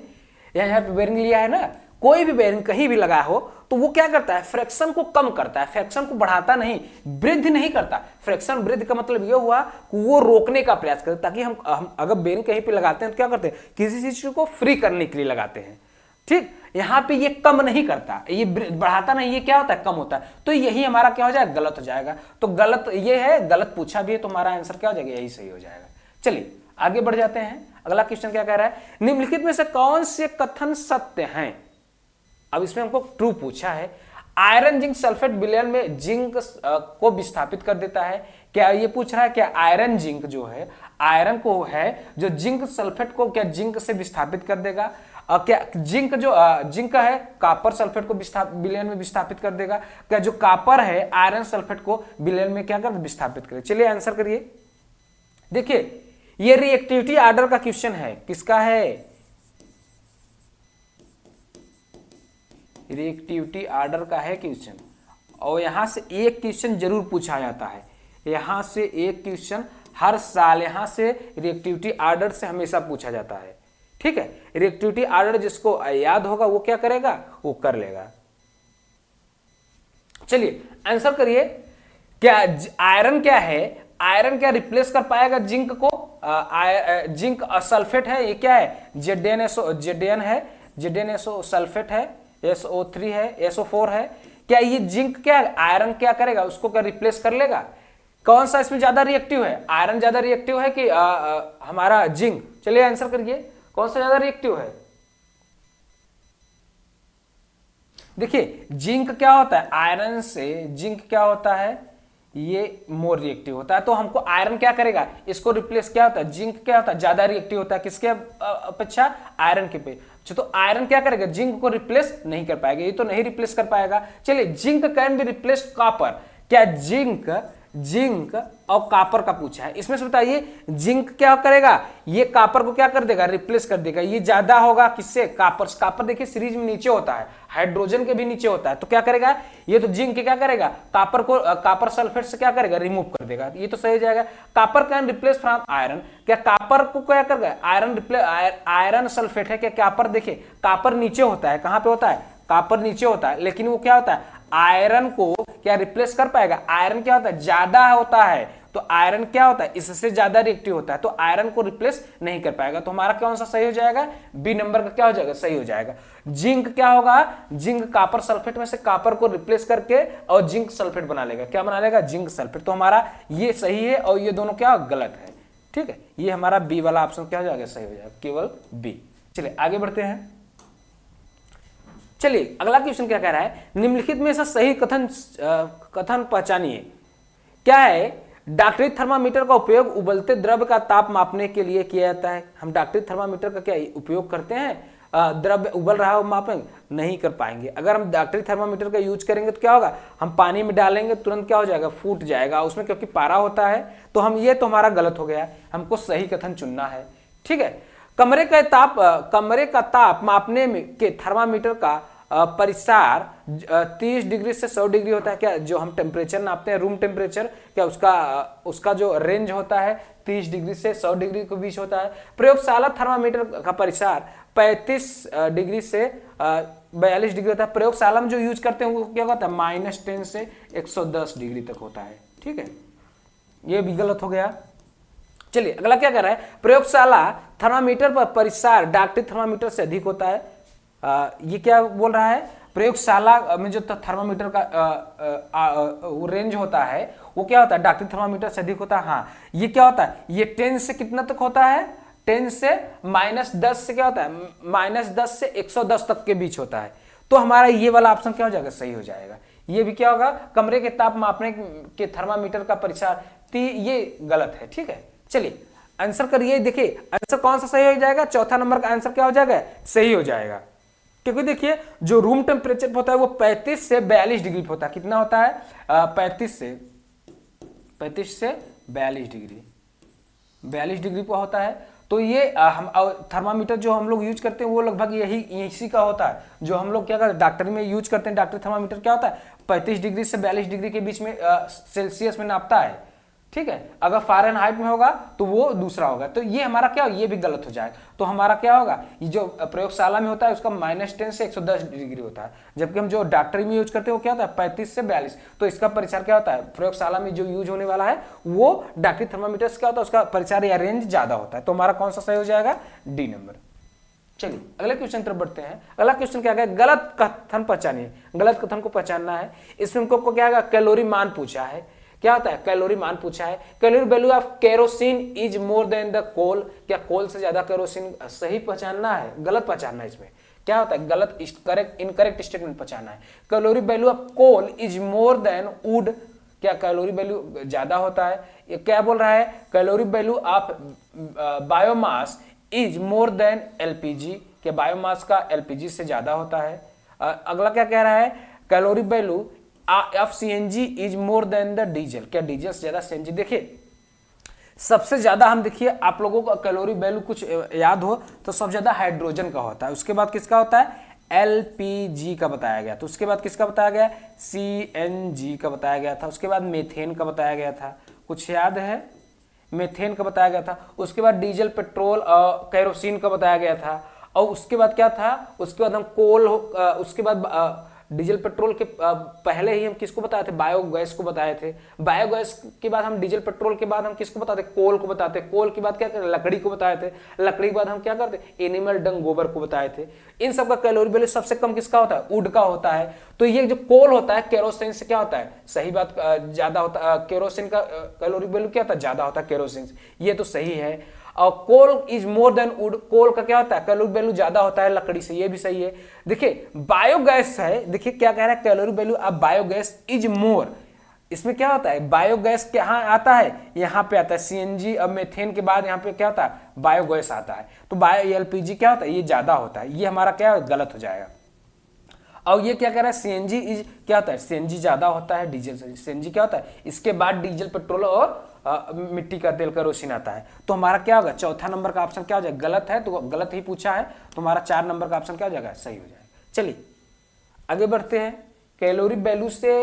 यहाँ पे बेयरिंग लिया है ना, कोई भी बेयरिंग कहीं भी लगा हो तो वो क्या करता है, फ्रिक्शन को कम करता है, फ्रिक्शन को बढ़ाता नहीं, वृद्धि नहीं करता। फ्रिक्शन वृद्धि का मतलब ये हुआ कि वो रोकने का प्रयास करता, ताकि हम अगर बेयरिंग कहीं पे लगाते हैं तो क्या करते हैं, किसी चीज को फ्री करने के लिए लगाते हैं। ठीक, यहाँ पे ये कम नहीं करता, ये बढ़ाता नहीं, ये क्या होता है कम होता है। तो यही हमारा क्या हो जाएगा, गलत हो जाएगा। तो गलत ये है, गलत पूछा भी है तो हमारा आंसर क्या हो जाएगा, यही सही हो जाएगा। चलिए आगे बढ़ जाते हैं। अगला क्वेश्चन क्या कह रहा है, निम्नलिखित में से कौन से कथन सत्य हैं। अब इसमें हमको ट्रू पूछा है। आयरन जिंक सल्फेट विलयन में जिंक को विस्थापित कर देता है। क्या ये पूछ रहा है, क्या आयरन जिंक जो है, आयरन को है जो जिंक सल्फेट को क्या जिंक से विस्थापित कर देगा। क्या जिंक है कॉपर सल्फेट को विलयन में विस्थापित कर देगा। क्या जो कॉपर है आयरन सल्फेट को विलयन में क्या कर विस्थापित करेगा। चलिए आंसर करिए। देखिए ये रिएक्टिविटी ऑर्डर का क्वेश्चन है, किसका है, रिएक्टिविटी ऑर्डर का है क्वेश्चन, और यहां से एक क्वेश्चन जरूर पूछा जाता है, यहां से एक क्वेश्चन हर साल यहां से रिएक्टिविटी ऑर्डर से हमेशा पूछा जाता है। ठीक है, रिएक्टिविटी ऑर्डर जिसको याद होगा वो क्या करेगा, वो कर लेगा। चलिए आंसर करिए। क्या आयरन क्या है, आयरन क्या रिप्लेस कर पाएगा जिंक को, जिंक सल्फेट है, ये क्या है जेडेन है, जेडेनएसओ सल्फेट है, SO3 है, SO4 है। क्या ये जिंक क्या आयरन क्या करेगा, उसको क्या रिप्लेस कर लेगा, कौन सा इसमें ज्यादा रिएक्टिव है, आयरन ज्यादा रिएक्टिव है कि हमारा जिंक? चलिए आंसर करिए, कौन सा ज्यादा रिएक्टिव है? देखिए जिंक क्या होता है, आयरन से जिंक क्या होता है, ये मोर रिएक्टिव होता है। तो हमको आयरन क्या करेगा, इसको रिप्लेस, क्या होता है जिंक क्या होता है, ज्यादा रिएक्टिव होता है किसके अपेक्षा, आयरन के पे। तो आयरन क्या करेगा, जिंक को रिप्लेस नहीं कर पाएगा, ये तो नहीं रिप्लेस कर पाएगा। चलिए zinc can be replace copper, क्या जिंक और कॉपर का पूछा है, इसमें से बताइए जिंक क्या करेगा, ये कॉपर को क्या कर देगा, रिप्लेस कर देगा। ये ज्यादा होगा किससे, कॉपर। कॉपर देखिए सीरीज में नीचे होता है, हाइड्रोजन के भी नीचे होता है, तो क्या करेगा ये, तो जिंक क्या करेगा, कॉपर को कॉपर सल्फेट से क्या करेगा, रिमूव कर देगा, ये तो सही हो जाएगा। Copper can replace from iron, क्या कॉपर को क्या करेगा, आयरन रिप्लेस, आयरन सल्फेट है क्या कॉपर, देखिए कॉपर नीचे होता है, कहां पे होता है, कॉपर नीचे होता है, लेकिन वो क्या होता है, आयरन को क्या रिप्लेस कर पाएगा, आयरन क्या होता है, ज्यादा होता है, तो आयरन क्या होता है, इससे ज्यादा रिएक्टिव होता है, तो आयरन को रिप्लेस नहीं कर पाएगा। तो हमारा कौन सा सही हो जाएगा, बी नंबर का क्या हो जाएगा, सही हो जाएगा। जिंक क्या होगा, जिंक कॉपर सल्फेट में से कॉपर को रिप्लेस करके और जिंक सल्फेट बना लेगा, क्या बना लेगा, जिंक सल्फेट। तो हमारा ये सही है और ये दोनों क्या गलत है, ठीक है। ये हमारा बी वाला ऑप्शन क्या हो जाएगा, सही हो जाएगा, केवल बी। चलिए आगे बढ़ते हैं। चलिए अगला क्वेश्चन क्या कह रहा है, निम्नलिखित में से सही कथन पहचानिए। क्या है, डॉक्टरी थर्मामीटर का उपयोग उबलते द्रव्य का ताप मापने के लिए किया जाता है। हम डॉक्टरी थर्मामीटर का क्या उपयोग करते हैं, द्रव्य उबल रहा हो मापेंगे, नहीं कर पाएंगे। अगर हम डॉक्टरी थर्मामीटर का यूज करेंगे तो क्या होगा, हम पानी में डालेंगे तुरंत क्या हो जाएगा, फूट जाएगा उसमें, क्योंकि पारा होता है। तो हम ये तो हमारा गलत हो गया, हमको सही कथन चुनना है, ठीक है। कमरे का ताप मापने में के थर्मामीटर का परिसार 30 डिग्री से 100 डिग्री होता है। क्या जो हम टेम्परेचर नापते हैं, रूम टेम्परेचर, क्या उसका जो रेंज होता है 30 डिग्री से 100 डिग्री के बीच होता है। प्रयोगशाला थर्मामीटर का परिसार 35 डिग्री से 42 डिग्री होता है। प्रयोगशाला में जो यूज करते हैं वो क्या होता है, -10 से 110 डिग्री तक होता है, ठीक है। ये भी गलत हो गया। चलिए अगला क्या कर रहा है, प्रयोगशाला थर्मामीटर पर परिसार डॉक्टरी थर्मामीटर से अधिक होता है। ये क्या बोल रहा है, प्रयोगशाला में जो थर्मामीटर का रेंज होता है वो क्या होता है, डॉक्टरी थर्मामीटर से अधिक होता है। हाँ, ये क्या होता है, ये 10 से कितना तक होता है, 10 से -10 से क्या होता है, -10 से 110 तक के बीच होता है। तो हमारा ये वाला ऑप्शन क्या हो जाएगा, सही हो जाएगा। ये भी क्या होगा, कमरे के ताप मापने के थर्मामीटर का परिसार, ये गलत है, ठीक है। चलिए आंसर करिए, देखिए आंसर कौन सा सही हो जाएगा, चौथा नंबर का आंसर क्या हो जाएगा, सही हो जाएगा। क्योंकि देखिए जो रूम टेम्परेचर होता है वो 35 से 42 डिग्री होता है। कितना होता है, 35 से 42 डिग्री, 42 डिग्री पर होता है। तो ये हम थर्मामीटर जो हम लोग यूज करते हैं वो लगभग इसी का होता है, जो हम लोग क्या करते हैं डॉक्टरी में यूज करते हैं। डॉक्टरी थर्मामीटर क्या होता है, 35 डिग्री से 42 डिग्री के बीच में सेल्सियस में नापता है, ठीक है। अगर फ़ारेनहाइट में होगा तो वो दूसरा होगा। तो ये हमारा क्या, ये भी गलत हो जाएगा। तो हमारा क्या होगा, ये जो प्रयोगशाला में होता है उसका -10 से 110 डिग्री होता है, जबकि हम जो डॉक्टरी में यूज करते हैं वो क्या होता है 35 से 42। तो इसका परिसार क्या होता है, प्रयोगशाला में जो यूज होने वाला है वो डॉक्टरी थर्मामीटर क्या होता है, उसका परिसार या रेंज ज्यादा होता है। तो हमारा कौन सा सही हो जाएगा, डी नंबर। चलिए अगले क्वेश्चन तरफ बढ़ते हैं। अगला क्वेश्चन क्या है, गलत कथन पहचानिए। गलत कथन को पहचानना है। इसमें हमको क्या है, कैलोरी मान पूछा है। क्या होता है, कैलोरी मान पूछा है। Calorie value of kerosene is more than the coal, क्या कोल से ज्यादा केरोसिन, सही पहचानना है, गलत पहचानना है। इसमें क्या होता है, गलत इनकरेक्ट स्टेटमेंट पहचानना है। Calorie value of coal is more than wood, क्या कैलोरी वैल्यू ज्यादा होता है। ये क्या बोल रहा है, calorie value of biomass is more than LPG, क्या बायोमास का एलपीजी से ज्यादा होता है। अगला क्या कह रहा है, calorie value of CNG is more than the diesel, क्या डीजल से ज्यादा सीएनजी। देखिए सबसे ज्यादा हम देखिए आप लोगों को कैलोरी वैल्यू कुछ याद हो तो सबसे ज्यादा हाइड्रोजन का होता है, उसके बाद किसका होता है, एलपीजी का बताया गया, तो उसके बाद किसका बताया गया, सीएनजी का बताया गया था, उसके बाद मीथेन का बताया गया था, कुछ याद है, मीथेन का बताया गया था, उसके बाद डीजल, पेट्रोल और केरोसिन का बताया गया था, और उसके बाद क्या था, उसके बाद हम कोल, उसके बाद डीजल पेट्रोल के पहले ही हम किसको बताए थे, बायोगैस को बताए थे। बायोगैस के बाद हम डीजल पेट्रोल के बाद हम किसको बताते, कोल को बताते। कोल के बाद क्या करते, लकड़ी को बताए थे। लकड़ी के बाद हम क्या करते, एनिमल डंग, गोबर को बताए थे। इन सब का कैलोरी वैल्यू सबसे कम किसका होता है, वुड का होता है। तो ये जो कोल होता है केरोसिन से क्या होता है, सही बात, ज्यादा होता है। केरोसिन का कैलोरी वैल्यू क्या होता है, ज्यादा होता है केरोसिन से, ये तो सही है। और coal is more than wood, coal का क्या होता है, कैलोरी वैल्यू ज्यादा होता है लकड़ी से, ये भी सही है। देखिए बायोगैस है, देखिए क्या कह रहा है, कैलोरी वैल्यू अब बायोगैस इज मोर। इसमें क्या होता है, बायोगैस कहाँ आता है, यहाँ पे आता है सीएनजी। अब मेथेन के बाद यहाँ पे क्या होता है, बायोगैस आता है। तो बायो एलपीजी क्या होता है, ये ज्यादा होता है। ये हमारा क्या गलत हो जाएगा। और ये क्या कह रहा है, सीएनजी इज क्या होता है, सीएनजी ज्यादा होता है डीजल से। सीएनजी क्या होता है, इसके बाद डीजल, पेट्रोल और मिट्टी का तेल, केरोसिन आता है। तो हमारा क्या होगा, चौथा नंबर का ऑप्शन क्या हो जाएगा, गलत है। तो गलत ही पूछा है, तो हमारा 4 नंबर का ऑप्शन क्या हो जाएगा, सही हो जाएगा। चलिए आगे बढ़ते हैं। कैलोरी वैल्यू से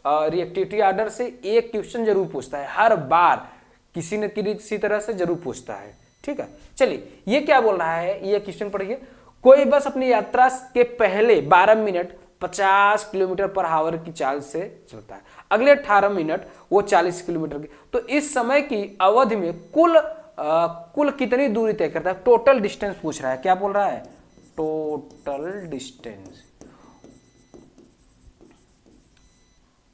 रिएक्टिविटी ऑर्डर से एक क्वेश्चन जरूर पूछता है, हर बार किसी न किसी तरह से जरूर पूछता है, ठीक है। चलिए ये क्या बोल रहा है, ये क्वेश्चन पढ़िए। कोई बस अपनी यात्रा के पहले 12 मिनट 50 किलोमीटर पर आवर की चाल से चलता है, अगले 18 मिनट वो 40 किलोमीटर की। तो इस समय की अवधि में कुल कितनी दूरी तय करता है, टोटल डिस्टेंस पूछ रहा है। क्या बोल रहा है, टोटल डिस्टेंस।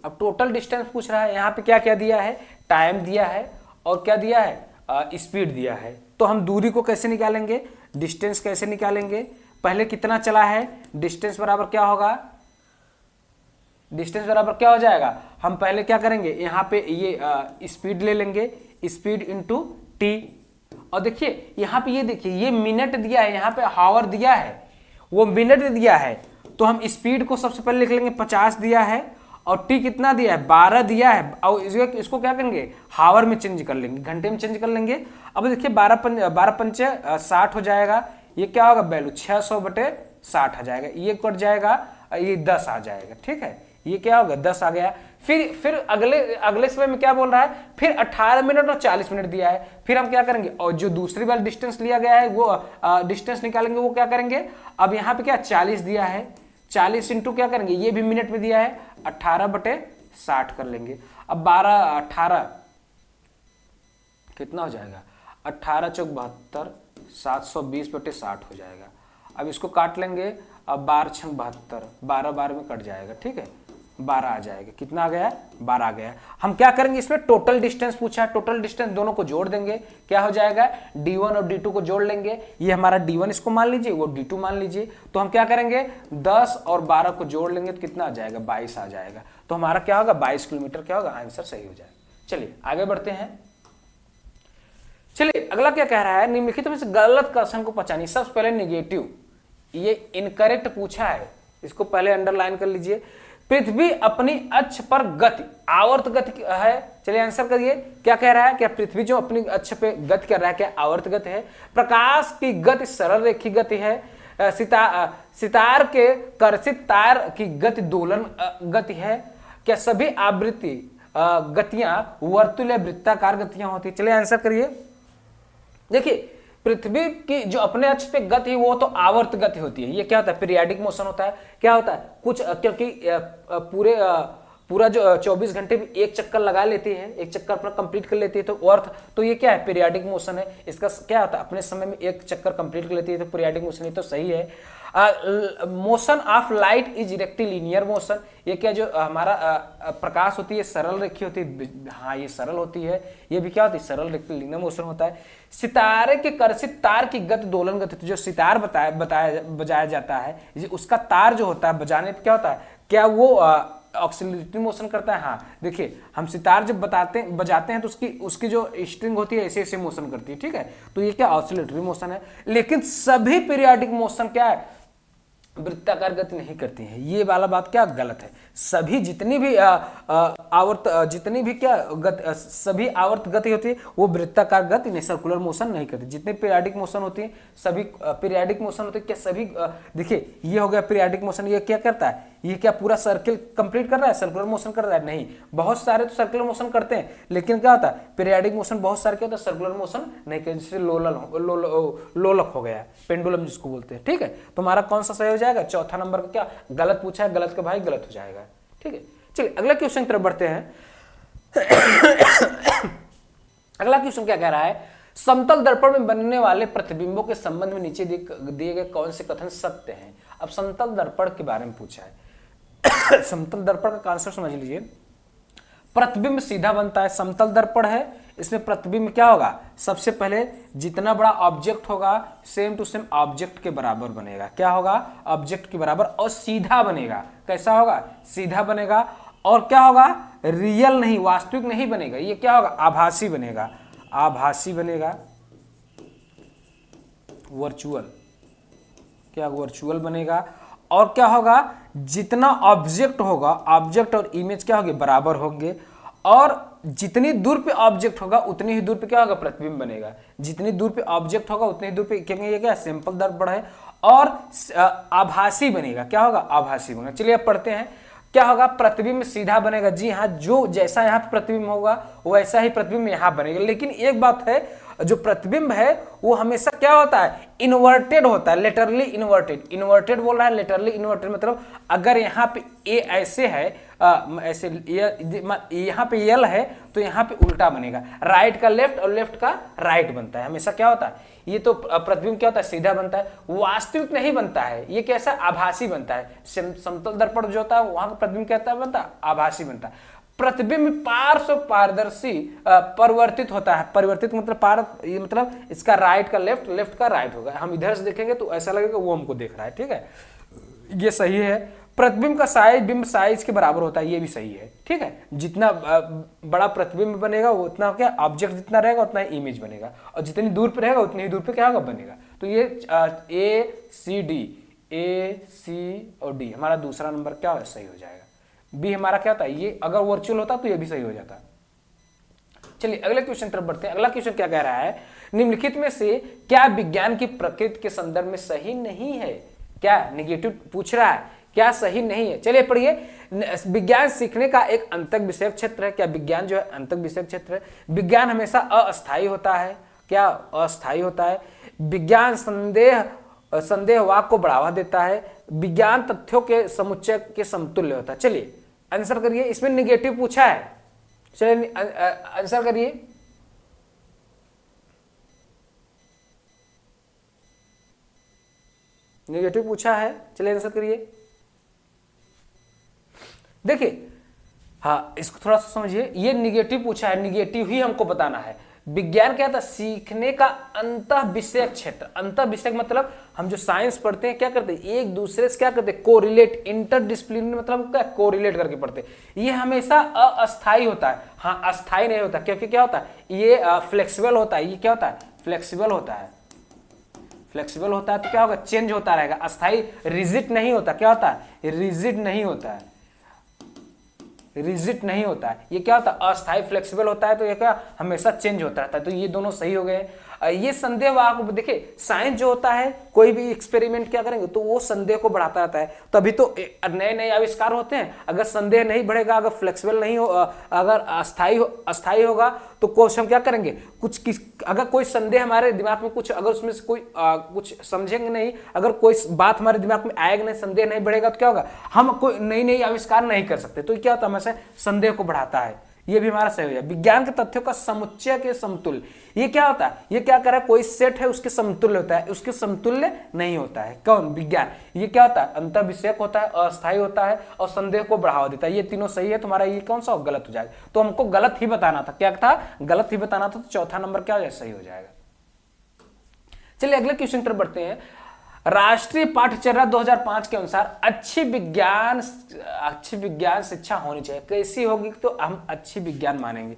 अब टोटल डिस्टेंस पूछ रहा है, यहां पे क्या क्या दिया है, टाइम दिया है और क्या दिया है, स्पीड दिया है। तो हम दूरी को कैसे निकालेंगे, डिस्टेंस कैसे निकालेंगे, पहले कितना चला है, डिस्टेंस बराबर क्या होगा, डिस्टेंस बराबर क्या हो जाएगा, हम पहले क्या करेंगे, यहाँ पे ये स्पीड ले लेंगे, स्पीड इंटू टी। और देखिए यहाँ पे ये देखिए, ये मिनट दिया है, यहाँ पे हावर दिया है, वो मिनट दिया है। तो हम स्पीड को सबसे पहले लिख लेंगे, 50 दिया है, और टी कितना दिया है, 12 दिया है। और इसको क्या करेंगे, हावर में चेंज कर लेंगे, घंटे में चेंज कर लेंगे। अब देखिए 12 पंचे 60 हो जाएगा। ये क्या होगा वैल्यू, 600/60 आ जाएगा। ये कट जाएगा, ये 10 आ जाएगा, ठीक है। ये क्या होगा, 10 आ गया। फिर अगले समय में क्या बोल रहा है, फिर 18 मिनट और 40 मिनट दिया है। फिर हम क्या करेंगे, और जो दूसरी बार डिस्टेंस लिया गया है वो डिस्टेंस निकालेंगे। वो क्या करेंगे, अब यहाँ पे क्या 40 दिया है, 40 इंटू क्या करेंगे, ये भी मिनट में दिया है, 18/60 कर लेंगे। अब 12 18 कितना हो जाएगा, 18 चौक 72, 720/60 हो जाएगा। अब इसको काट लेंगे, अब 12 छंग 72, 12 12 में कट जाएगा, ठीक है, 12 आ जाएगा। कितना आ गया, 12 आ गया। हम क्या करेंगे, इसमें टोटल डिस्टेंस पूछा है, टोटल डिस्टेंस दोनों को जोड़ देंगे, क्या हो जाएगा, D1 और D2 को जोड़ लेंगे। ये हमारा D1 इसको मान लीजिए, वो D2 मान लीजिए। तो हम क्या करेंगे, 10 और 12 को जोड़ लेंगे तो कितना आ जाएगा, 22 आ जाएगा। तो हमारा क्या होगा, 22 किलोमीटर क्या होगा, आंसर सही हो जाएगा। चलिए आगे बढ़ते हैं। चलिए अगला क्या कह रहा है, निम्नलिखित में से गलत कथन को पहचानिए। सबसे पहले नेगेटिव, ये इनकरेक्ट पूछा है, इसको पहले अंडरलाइन कर लीजिए। पृथ्वी अपनी अक्ष पर गति, आवर्त गति है। चलिए आंसर करिए, क्या कह रहा है, क्या पृथ्वी जो अपनी अक्ष पे गति कर रहा है, क्या आवर्त गति है। प्रकाश की गति सरल रेखी गति है। सितार के कर्षित तार की गति दोलन गति है। क्या सभी आवृत्ति गतियां वर्तुल या वृत्ताकार गतियां होती है। चलिए आंसर करिए। देखिए पृथ्वी की जो अपने अक्ष पे गति है वो तो आवर्त गति होती है। ये क्या होता है, पीरियाडिक मोशन होता है। क्या होता है, कुछ क्योंकि पूरा जो 24 घंटे में एक चक्कर लगा लेती है, एक चक्कर अपना कंप्लीट कर लेती है, तो अर्थ, तो ये क्या है, पीरियाडिक मोशन है। इसका क्या होता है, अपने समय में एक चक्कर कंप्लीट कर लेती है, तो पीरियाडिक मोशन, ये तो सही है। Motion of light is rectilinear motion. ये क्या, जो हमारा प्रकाश होती है सरल रेखी होती है, हाँ ये सरल होती है। ये भी क्या होती है, सरल रेक्टिलिनियर मोशन होता है। सितारे के कर्षित तार की गति दोलन गति, जो सितार बजाया जाता है, उसका तार जो होता है बजाने पे क्या होता है, क्या वो ऑक्सिलरेटरी मोशन करता है। हाँ देखिए, हम सितार जब बजाते हैं तो उसकी जो स्ट्रिंग होती है ऐसे ऐसे मोशन करती है, ठीक है। तो ये क्या ऑक्सिलरेटरी मोशन है। लेकिन सभी पीरियाडिक मोशन क्या है, वृत्ताकार गति नहीं करती है। ये वाला बात क्या गलत है। सभी जितनी भी सभी आवर्त गति होती है वो वृत्ताकार गति नहीं, सर्कुलर मोशन नहीं करती। जितने पीरियाडिक मोशन होती है सभी पीरियाडिक मोशन होते हैं। क्या सभी देखिए, ये हो गया पीरियाडिक मोशन। ये क्या करता है, ये क्या पूरा सर्किल कंप्लीट कर रहा है, सर्कुलर मोशन कर रहा है, नहीं। बहुत सारे तो सर्कुलर मोशन करते हैं, लेकिन क्या होता है, पीरियाडिक मोशन बहुत सारे क्या होता है, सर्कुलर मोशन नहीं करते। जैसे लोलक हो गया, पेंडुलम जिसको बोलते हैं, ठीक है। तो हमारा कौन सा सही हो जाएगा। चौथा नंबर का क्या गलत पूछा है, गलत का भाई गलत हो जाएगा। ठीक है, चलिए अगला क्वेश्चन की तरफ बढ़ते हैं। अगला क्वेश्चन क्या कह रहा है, समतल दर्पण में बनने वाले प्रतिबिंबों के संबंध में नीचे दिए गए कौन से कथन सत्य हैं। अब समतल दर्पण के बारे में पूछा है। समतल दर्पण का कॉन्सेप्ट समझ लीजिए। प्रतिबिंब सीधा बनता है, समतल दर्पण है, इसमें प्रतिबिंब क्या होगा, सबसे पहले जितना बड़ा ऑब्जेक्ट होगा सेम टू सेम ऑब्जेक्ट के बराबर बनेगा। क्या होगा, ऑब्जेक्ट के बराबर, और सीधा बनेगा। कैसा होगा, सीधा बनेगा। और क्या होगा, रियल नहीं, वास्तविक नहीं बनेगा। ये क्या होगा, आभासी बनेगा, आभासी बनेगा, वर्चुअल, क्या वर्चुअल बनेगा। और क्या होगा, जितना ऑब्जेक्ट होगा, ऑब्जेक्ट और इमेज क्या होगी, बराबर होंगे। और जितनी दूर पे ऑब्जेक्ट होगा उतनी ही दूर पे क्या होगा, प्रतिबिंब बनेगा। जितनी दूर पे ऑब्जेक्ट होगा उतनी ही दूर पे, क्योंकि ये क्या सिंपल दर्पण है। और आभासी बनेगा, क्या होगा, आभासी बनेगा। चलिए अब पढ़ते हैं, क्या होगा, प्रतिबिंब सीधा बनेगा। जी हाँ, जो जैसा यहाँ पे प्रतिबिंब होगा वैसा ही प्रतिबिंब यहाँ बनेगा। लेकिन एक बात है, जो प्रतिबिंब है वो हमेशा क्या होता है, इन्वर्टेड होता है, लेटरली इन्वर्टेड। इन्वर्टेड बोल रहा है, लेटरली इन्वर्टेड मतलब अगर यहाँ पे ए ऐसे है, ऐसे यहाँ पे यल है तो यहाँ पे उल्टा बनेगा। राइट का लेफ्ट और लेफ्ट का राइट बनता है, हमेशा क्या होता है, ये तो प्रतिबिंब क्या होता है, सीधा बनता है, वास्तविक नहीं बनता है। ये कैसा, आभासी बनता है। समतल दर्पण जो होता है वहां का प्रतिबिंब कहता है बनता है, आभासी बनता है। प्रतिबिंब पार्श्व पारदर्शी परिवर्तित होता है। परिवर्तित मतलब ये मतलब इसका राइट का लेफ्ट, लेफ्ट का राइट होगा। हम इधर से देखेंगे तो ऐसा लगेगा वो हमको देख रहा है। ठीक है, ये सही है। प्रतिबिंब का साइज बिंब साइज के बराबर होता है, ये भी सही है। ठीक है, जितना बड़ा प्रतिबिंब बनेगा वो उतना क्या, ऑब्जेक्ट जितना रहेगा उतना ही इमेज बनेगा, और जितनी दूर पे रहेगा उतनी ही दूर पे क्या होगा, बनेगा। तो ये ए सी और डी हमारा दूसरा नंबर क्या है, सही हो जाएगा। बी हमारा क्या था, ये अगर वर्चुअल होता तो ये भी सही हो जाता। चलिए अगले क्वेश्चन तरफ बढ़ते हैं। अगला क्वेश्चन क्या कह रहा है, निम्नलिखित में से क्या विज्ञान की प्रकृति के संदर्भ में सही नहीं है। क्या नेगेटिव पूछ रहा है, क्या सही नहीं है। चलिए पढ़िए, विज्ञान सीखने का एक अंतक विषय क्षेत्र है। क्या विज्ञान जो है अंतक विषय क्षेत्र है। विज्ञान हमेशा अस्थायी होता है। क्या अस्थायी होता है। विज्ञान संदेहवाद को बढ़ावा देता है। विज्ञान तथ्यों के समुच्चय के समतुल्य होता है। चलिए आंसर करिए, इसमें निगेटिव पूछा है। चलिए आंसर करिए। निगेटिव पूछा है, चलिए आंसर करिए। देखिए, हाँ इसको थोड़ा सा समझिए, ये निगेटिव पूछा है, निगेटिव ही हमको बताना है। विज्ञान क्या था, सीखने का अंतः विषय क्षेत्र। अंतः विषय मतलब हम जो साइंस पढ़ते हैं क्या करते हैं, एक दूसरे से क्या करते हैं, कोरिलेट, इंटरडिसिप्लिनरी मतलब क्या, कोरिलेट करके पढ़ते हैं। ये हमेशा अस्थायी होता है, हाँ अस्थायी नहीं होता, क्योंकि क्या होता है, ये फ्लेक्सिबल होता है। ये क्या होता है, फ्लेक्सिबल होता है। फ्लेक्सिबल होता है तो क्या होगा, चेंज होता रहेगा। अस्थायी रिजिड नहीं होता, क्या होता है, रिजिड नहीं होता है, रिजिड नहीं होता है। ये क्या होता है, अस्थायी फ्लेक्सिबल होता है, तो ये क्या हमेशा चेंज होता रहता है। तो ये दोनों सही हो गए। ये संदेह आप देखिए, साइंस जो होता है कोई भी एक्सपेरिमेंट क्या करेंगे तो वो संदेह को बढ़ाता रहता है, तभी तो नए नए आविष्कार होते हैं। अगर संदेह नहीं बढ़ेगा, अगर फ्लेक्सिबल नहीं हो, अगर अस्थायी होगा तो कोर्स हम क्या करेंगे, अगर कोई संदेह हमारे दिमाग में कुछ, अगर उसमें से कोई कुछ समझेंगे नहीं, अगर कोई बात हमारे दिमाग में आएगा नहीं, संदेह नहीं बढ़ेगा तो क्या होगा, हम कोई नई नई आविष्कार नहीं कर सकते। तो क्या होता है, हमेशा संदेह को बढ़ाता है। ये भी हमारा सही हो जाए। विज्ञान के तथ्यों का समुच्चय के समतुल्य, ये क्या होता है, ये क्या कर रहा है, कोई सेट है उसके समतुल्य होता है, उसके समतुल्य नहीं होता है। कौन, विज्ञान। ये क्या होता है, अंतर विषयक होता है, अस्थायी होता है और संदेह को बढ़ावा देता है। ये तीनों सही है, तुम्हारा ये कौन सा गलत हो जाएगा। तो हमको गलत ही बताना था, क्या था, गलत ही बताना था। तो चौथा नंबर क्या हो जाए, सही हो जाएगा। चलिए अगले क्वेश्चन पर बढ़ते हैं। राष्ट्रीय पाठ्यचर्या 2005 के अनुसार अच्छी विज्ञान शिक्षा होनी चाहिए। कैसी होगी तो हम अच्छी विज्ञान मानेंगे।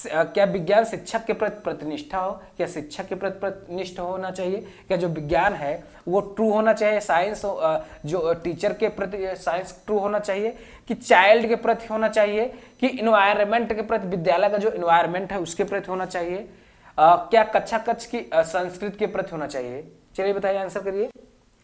क्या विज्ञान शिक्षक के प्रति प्रतिनिष्ठा हो, क्या शिक्षक के प्रति प्रतिनिष्ठ होना चाहिए, क्या जो विज्ञान है वो ट्रू होना चाहिए, साइंस जो टीचर के प्रति साइंस ट्रू होना चाहिए, कि चाइल्ड के प्रति होना चाहिए, कि इन्वायरमेंट के प्रति, विद्यालय का जो इन्वायरमेंट है उसके प्रति होना चाहिए, क्या कक्षा कक्ष की संस्कृति के प्रति होना चाहिए। चलिए बताइए, आंसर करिए।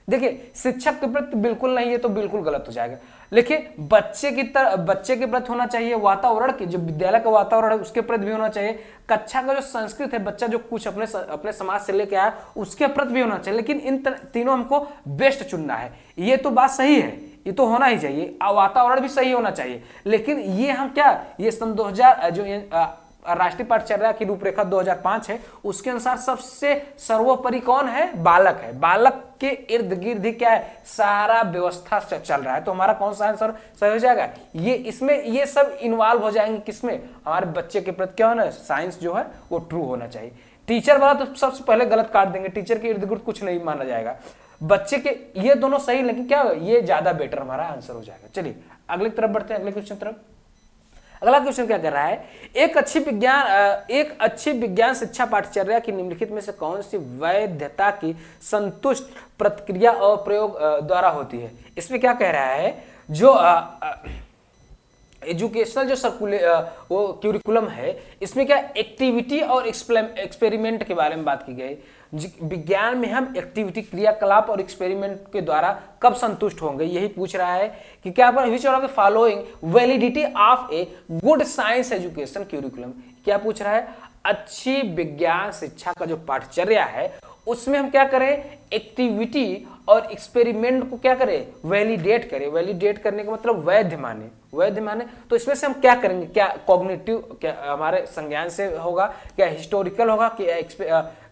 देखिए शिक्षक के प्रति बिल्कुल नहीं है तो बिल्कुल गलत हो जाएगा। देखिए बच्चे के प्रति होना चाहिए वातावरण के, जो विद्यालय का वातावरण है उसके प्रति भी होना चाहिए। कक्षा का जो संस्कृत है, बच्चा जो कुछ अपने समाज से लेके आया उसके प्रति भी होना चाहिए। लेकिन इन तीनों हमको बेस्ट चुनना है, ये तो बात सही है, ये तो होना ही चाहिए, वातावरण भी सही होना चाहिए। लेकिन ये हम क्या, ये सन 2000 जो राष्ट्रीय पाठचर्या की रूपरेखा 2005 है, उसके अनुसार सबसे सर्वोपरि कौन है, बालक है। बालक के इर्द गिर्द ही क्या है, सारा व्यवस्था चल रहा है। तो हमारा कौन सा आंसर सही हो जाएगा, ये इसमें ये सब इन्वॉल्व हो जाएंगे किसमें, हमारे बच्चे के प्रति क्या होना, साइंस जो है वो ट्रू होना चाहिए। टीचर वाला तो सबसे पहले गलत काट देंगे, टीचर के इर्द गिर्द कुछ नहीं माना जाएगा। बच्चे के ये दोनों सही, लेकिन क्या ये ज्यादा बेटर हमारा आंसर हो जाएगा। चलिए अगले तरफ बढ़ते हैं, अगले क्वेश्चन तरफ। अगला क्वेश्चन क्या कर रहा है, एक अच्छी विज्ञान शिक्षा पाठचर्या की निम्नलिखित में से कौन सी वैधता की संतुष्ट प्रतिक्रिया और प्रयोग द्वारा होती है। इसमें क्या कह रहा है, जो एजुकेशनल जो वो क्यूरिकुलम है, इसमें क्या एक्टिविटी और एक्सपेरिमेंट के बारे में बात की गई। विज्ञान में हम एक्टिविटी, क्रियाकलाप और एक्सपेरिमेंट के द्वारा कब संतुष्ट होंगे, यही पूछ रहा है कि क्या पर विच of the following validity of a good science education curriculum. क्या पूछ रहा है, अच्छी विज्ञान शिक्षा का जो पाठचर्या है उसमें हम क्या करें, एक्टिविटी और एक्सपेरिमेंट को क्या करें, वैलिडेट करें। वैलिडेट करने का मतलब वैध माने। तो इसमें से हम क्या करेंगे, क्या कॉग्निटिव, क्या हमारे संज्ञान से होगा, क्या हिस्टोरिकल होगा,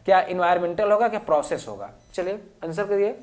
क्या इन्वायरमेंटल होगा, क्या प्रोसेस होगा। चलिए आंसर करिए।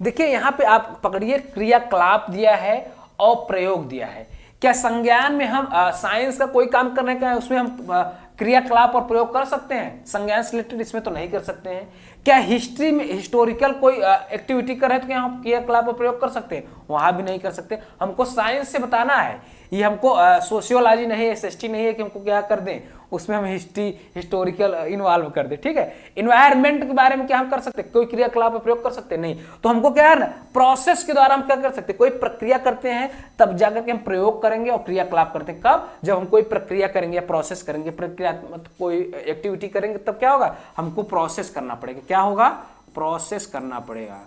देखिए यहां पे आप पकड़िए, क्रियाकलाप दिया है और प्रयोग दिया है। क्या संज्ञान में हम साइंस का कोई काम करने का है उसमें हम क्रियाकलाप और प्रयोग कर सकते हैं, संज्ञान से रिलेटेड इसमें तो नहीं कर सकते हैं। क्या हिस्ट्री में हिस्टोरिकल कोई एक्टिविटी कर रहे हैं तो क्या हम क्रियाकलाप और प्रयोग कर सकते हैं, वहां भी नहीं कर सकते। हमको साइंस से बताना है, ये हमको सोशियोलॉजी नहीं है, एसएसटी नहीं है कि हमको क्या कर दें, उसमें हम हिस्टोरिकल इन्वॉल्व कर दे। ठीक है, इन्वायरमेंट के बारे में क्या हम कर सकते, कोई क्रियाकलाप प्रयोग कर सकते नहीं। तो हमको क्या है ना, प्रोसेस के द्वारा हम क्या कर सकते, कोई प्रक्रिया करते हैं तब जाकर के हम प्रयोग करेंगे और क्रियाकलाप करते हैं। कब, जब हम कोई प्रक्रिया करेंगे या प्रोसेस करेंगे, प्रक्रियात्मक कोई एक्टिविटी करेंगे, तब क्या होगा, हमको प्रोसेस करना पड़ेगा। क्या होगा, प्रोसेस करना पड़ेगा।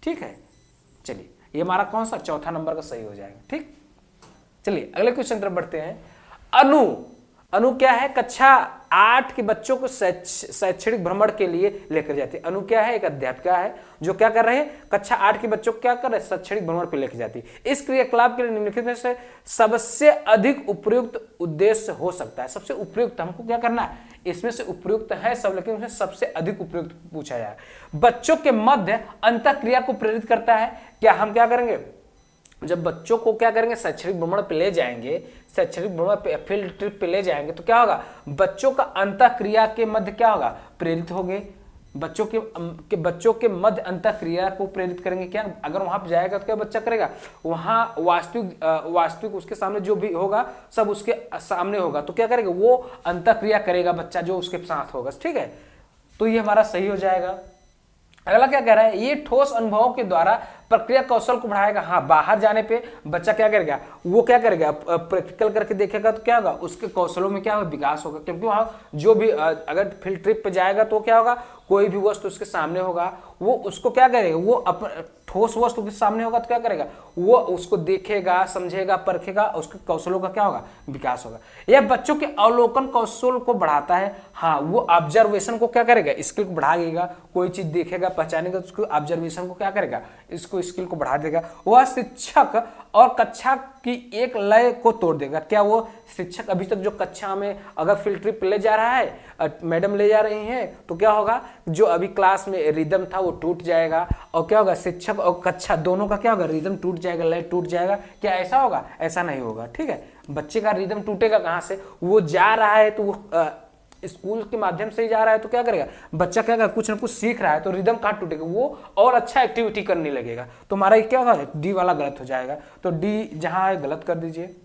ठीक है, चलिए ये हमारा कौन सा चौथा नंबर का सही हो जाएगा। ठीक, चलिए अगले क्वेश्चन तरफ बढ़ते हैं। अनु क्या है, कक्षा 8 के बच्चों को शैक्षणिक भ्रमण के लिए लेकर जाती है। अनु क्या है, एक अध्यापिका है जो क्या कर रहे हैं, कक्षा 8 के बच्चों को क्या कर रहे हैं, शैक्षणिक भ्रमण पर लेकर जाती है। इस क्रियाकलाप के लिए निम्नलिखित में से सबसे अधिक उपयुक्त उद्देश्य हो सकता है। सबसे उपयुक्त हमको क्या करना है, इसमें से उपयुक्त है सब, लेकिन उसमें सबसे अधिक उपयुक्त पूछा जाए। बच्चों के मध्य अंतःक्रिया को प्रेरित करता है। क्या हम क्या करेंगे, जब बच्चों को क्या करेंगे, शैक्षणिक भ्रमण पे ले जाएंगे, शैक्षणिक भ्रमण पे फील्ड ट्रिप पे ले जाएंगे, तो क्या होगा, बच्चों का अंतःक्रिया के मध्य क्या होगा, प्रेरित होंगे। बच्चों के मध्य अंतःक्रिया को प्रेरित करेंगे। क्या, अगर वहां पे जाएगा तो क्या बच्चा करेगा, वहां वास्तविक उसके सामने जो भी होगा सब उसके सामने होगा, तो क्या करेगा, वो अंतःक्रिया करेगा बच्चा जो उसके साथ होगा। ठीक है, तो ये हमारा सही हो जाएगा। अगला क्या कह रहा है, ये ठोस अनुभवों के द्वारा प्रक्रिया कौशल को बढ़ाएगा। हाँ, बाहर जाने पे बच्चा क्या करेगा, वो क्या करेगा, प्रैक्टिकल करके देखेगा, तो क्या होगा, उसके कौशलों में क्या होगा, विकास होगा। क्योंकि वहां जो भी अगर फील्ड ट्रिप पे जाएगा तो क्या होगा, कोई भी वस्तु उसके सामने होगा, वो उसको क्या करेगा, वो अपने ठोस वस्तु के सामने होगा तो क्या करेगा, वो उसको देखेगा, समझेगा, परखेगा, उसके कौशलों का क्या होगा, विकास होगा। यह बच्चों के अवलोकन कौशल को बढ़ाता है। हाँ, वो ऑब्जर्वेशन को क्या करेगा, स्किल को बढ़ाएगा। कोई चीज देखेगा, पहचानेगा, तो उसको ऑब्जर्वेशन को क्या करेगा, इसको स्किल को बढ़ा देगा। वह शिक्षक और कक्षा की एक लय को तोड़ देगा। क्या वो शिक्षक अभी तक जो कक्षा में अगर फील्ड ट्रिप ले जा रहा है, मैडम ले जा रही हैं, तो क्या होगा, जो अभी क्लास में रिदम था वो टूट जाएगा। और क्या होगा, शिक्षक और कक्षा दोनों का क्या होगा, रिदम टूट जाएगा, लय टूट जाएगा। क्या ऐसा होगा, ऐसा नहीं होगा। ठीक है, बच्चे का रिदम टूटेगा कहां से, वो जा रहा है तो वो स्कूल के माध्यम से ही जा रहा है, तो क्या करेगा बच्चा, क्या करेगा, कुछ ना कुछ सीख रहा है, तो रिदम कहाँ टूटेगा, वो और अच्छा एक्टिविटी करने लगेगा। तो हमारा क्या होगा, डी वाला गलत हो जाएगा। तो डी जहां है गलत कर दीजिए,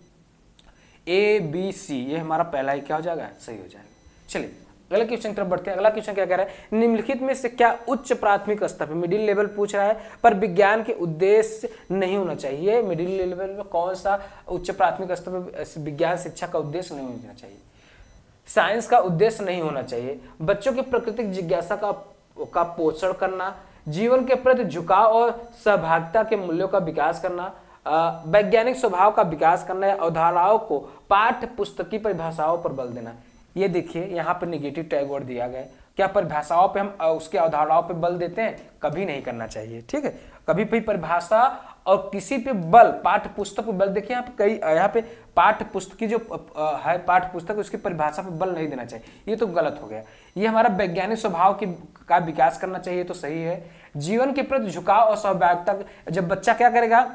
ए बी सी ये हमारा पहला ही क्या हो जाएगा, सही हो जाएगा। चलिए अगले क्वेश्चन की तरफ बढ़ते हैं। अगला क्वेश्चन क्या कह रहा है, निम्नलिखित में से क्या उच्च प्राथमिक स्तर पर, मिडिल लेवल पूछ रहा है, पर विज्ञान के उद्देश्य नहीं होना चाहिए। मिडिल लेवल में कौन सा उच्च प्राथमिक स्तर पर विज्ञान शिक्षा का उद्देश्य नहीं होना चाहिए, साइंस का उद्देश्य नहीं होना चाहिए। बच्चों की प्राकृतिक जिज्ञासा का पोषण करना, जीवन के प्रति झुकाव और सहभागिता के मूल्यों का विकास करना, वैज्ञानिक स्वभाव का विकास करना या अवधारणाओं को पाठ्य पुस्तकी परिभाषाओं पर बल देना। ये देखिए यहाँ पर निगेटिव टैग वर्ड दिया गया है। क्या परिभाषाओं पे हम उसके अवधारणाओं पे बल देते हैं? कभी नहीं करना चाहिए, ठीक है। कभी भी परिभाषा और किसी पे बल, पाठ्य पुस्तक पे बल, देखिए यहाँ पे यहाँ पे पाठ्य पुस्तक की जो है पाठ्य पुस्तक, उसकी परिभाषा पे बल नहीं देना चाहिए, ये तो गलत हो गया। ये हमारा वैज्ञानिक स्वभाव का विकास करना चाहिए, तो सही है। जीवन के प्रति झुकाव और सहभागिता, जब बच्चा क्या करेगा,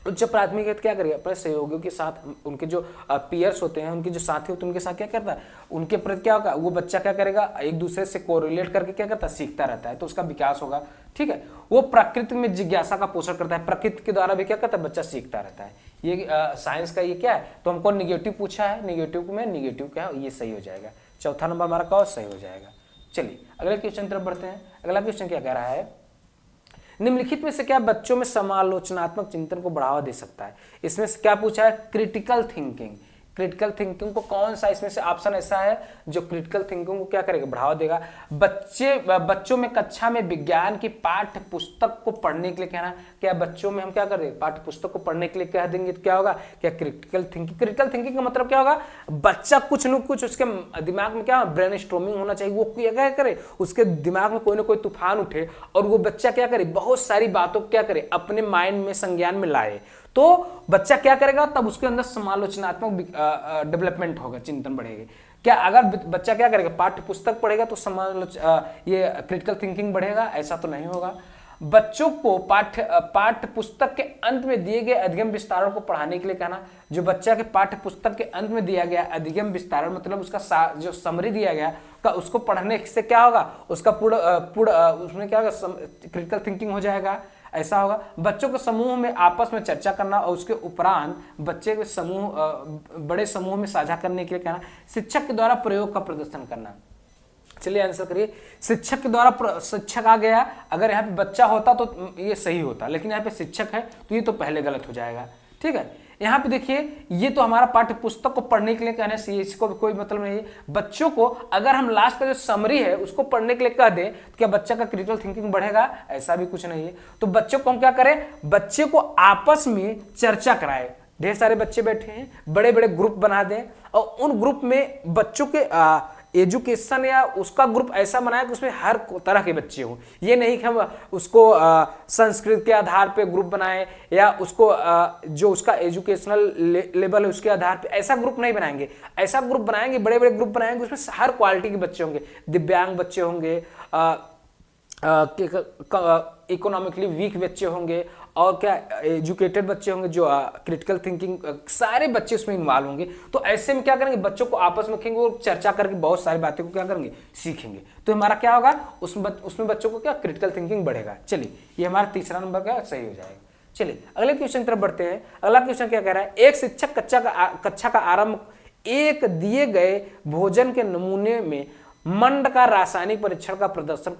उच्च प्राथमिक क्या करेगा, अपने सहयोगियों के साथ, उनके जो पीयर्स होते हैं, उनके जो साथी होते हैं, उनके साथ क्या करता है, उनके प्रति क्या होगा, वो बच्चा क्या करेगा, एक दूसरे से कोरिलेट करके क्या करता है, सीखता रहता है, तो उसका विकास होगा, ठीक है। वो प्रकृति में जिज्ञासा का पोषण करता है, प्रकृति के द्वारा भी क्या करता है, बच्चा सीखता रहता है। ये साइंस का ये क्या है, तो हमको निगेटिव पूछा है, निगेटिव में निगेटिव क्या है, ये सही हो जाएगा। चौथा नंबर हमारा का सही हो जाएगा। चलिए अगले क्वेश्चन तरफ बढ़ते हैं। अगला क्वेश्चन क्या कह रहा है, निम्नलिखित में से क्या बच्चों में समालोचनात्मक चिंतन को बढ़ावा दे सकता है? इसमें से क्या पूछा है, क्रिटिकल थिंकिंग। क्रिटिकल थिंकिंग को कौन सा इसमें से ऑप्शन ऐसा है जो क्रिटिकल थिंकिंग को क्या करेगा, बढ़ावा देगा? बच्चों में कक्षा में विज्ञान की पाठ्य पुस्तक को पढ़ने के लिए कहना, क्या बच्चों में हम क्या करेंगे, पाठ्य पुस्तक को पढ़ने के लिए कह देंगे तो क्या होगा, क्या क्रिटिकल थिंकिंग। क्रिटिकल थिंकिंग का मतलब क्या होगा, बच्चा कुछ न कुछ उसके दिमाग में क्या ब्रेन स्टॉर्मिंग होना चाहिए, वो क्या करे, उसके दिमाग में कोई ना कोई तूफान उठे और वो बच्चा क्या करे, बहुत सारी बातों को क्या करे, अपने माइंड में संज्ञान में लाए, तो बच्चा क्या करेगा, तब उसके अंदर समालोचनात्मक डेवलपमेंट होगा, चिंतन बढ़ेगी। क्या अगर बच्चा क्या करेगा, पाठ्य पुस्तक पढ़ेगा तो ये क्रिटिकल थिंकिंग बढ़ेगा? ऐसा तो नहीं होगा। बच्चों को पाठ्य पुस्तक के अंत में दिए गए अधिगम विस्तारण को पढ़ाने के लिए कहना। जो बच्चा के पाठ्य पुस्तक के अंत में दिया गया अधिगम विस्तारण, मतलब उसका जो समरी दिया गया का, उसको पढ़ने से क्या होगा, उसका उसमें क्या होगा, क्रिटिकल थिंकिंग हो जाएगा, ऐसा होगा। बच्चों को समूह में आपस में चर्चा करना और उसके उपरांत बच्चे के बड़े समूह में साझा करने के लिए कहना। शिक्षक के द्वारा प्रयोग का प्रदर्शन करना। चलिए आंसर करिए। शिक्षक के द्वारा, शिक्षक आ गया, अगर यहाँ पे बच्चा होता तो ये सही होता, लेकिन यहाँ पे शिक्षक है तो ये तो पहले गलत हो जाएगा, ठीक है। यहाँ पे देखिए, ये तो हमारा पाठ्य पुस्तक को पढ़ने के लिए कहने से इसको कोई मतलब नहीं है। बच्चों को अगर हम लास्ट का जो समरी है उसको पढ़ने के लिए कह दें तो क्या बच्चा का क्रिटिकल थिंकिंग बढ़ेगा? ऐसा भी कुछ नहीं है। तो बच्चों को हम क्या करें, बच्चे को आपस में चर्चा कराएं। ढेर सारे बच्चे बैठे हैं, बड़े बड़े ग्रुप बना दें और उन ग्रुप में बच्चों के एजुकेशन या उसका ग्रुप ऐसा बनाए कि उसमें हर तरह के बच्चे हों। ये नहीं कि हम उसको संस्कृत के आधार पे ग्रुप बनाएं या उसको जो उसका एजुकेशनल लेवल है उसके आधार पे, ऐसा ग्रुप नहीं बनाएंगे। ऐसा ग्रुप बनाएंगे, बड़े बड़े ग्रुप बनाएंगे, उसमें हर क्वालिटी के बच्चे होंगे, दिव्यांग बच्चे होंगे, इकोनॉमिकली वीक बच्चे होंगे और क्या एजुकेटेड बच्चे होंगे, जो क्रिटिकल थिंकिंग, सारे बच्चे उसमें इन्वॉल्व होंगे। तो ऐसे में क्या करेंगे, बच्चों को आपस में रखेंगे और चर्चा करके बहुत सारी बातें को क्या करेंगे, सीखेंगे। तो हमारा क्या होगा, उसमें बच्चों को क्या क्रिटिकल थिंकिंग बढ़ेगा। चलिए ये हमारा तीसरा नंबर का सही हो जाएगा। चलिए अगले क्वेश्चन की तरफ बढ़ते हैं। अगला क्वेश्चन क्या कह रहा है, एक शिक्षक कक्षा का आरंभ एक दिए गए भोजन के नमूने में मंड का रासायनिक परीक्षण का प्रदर्शन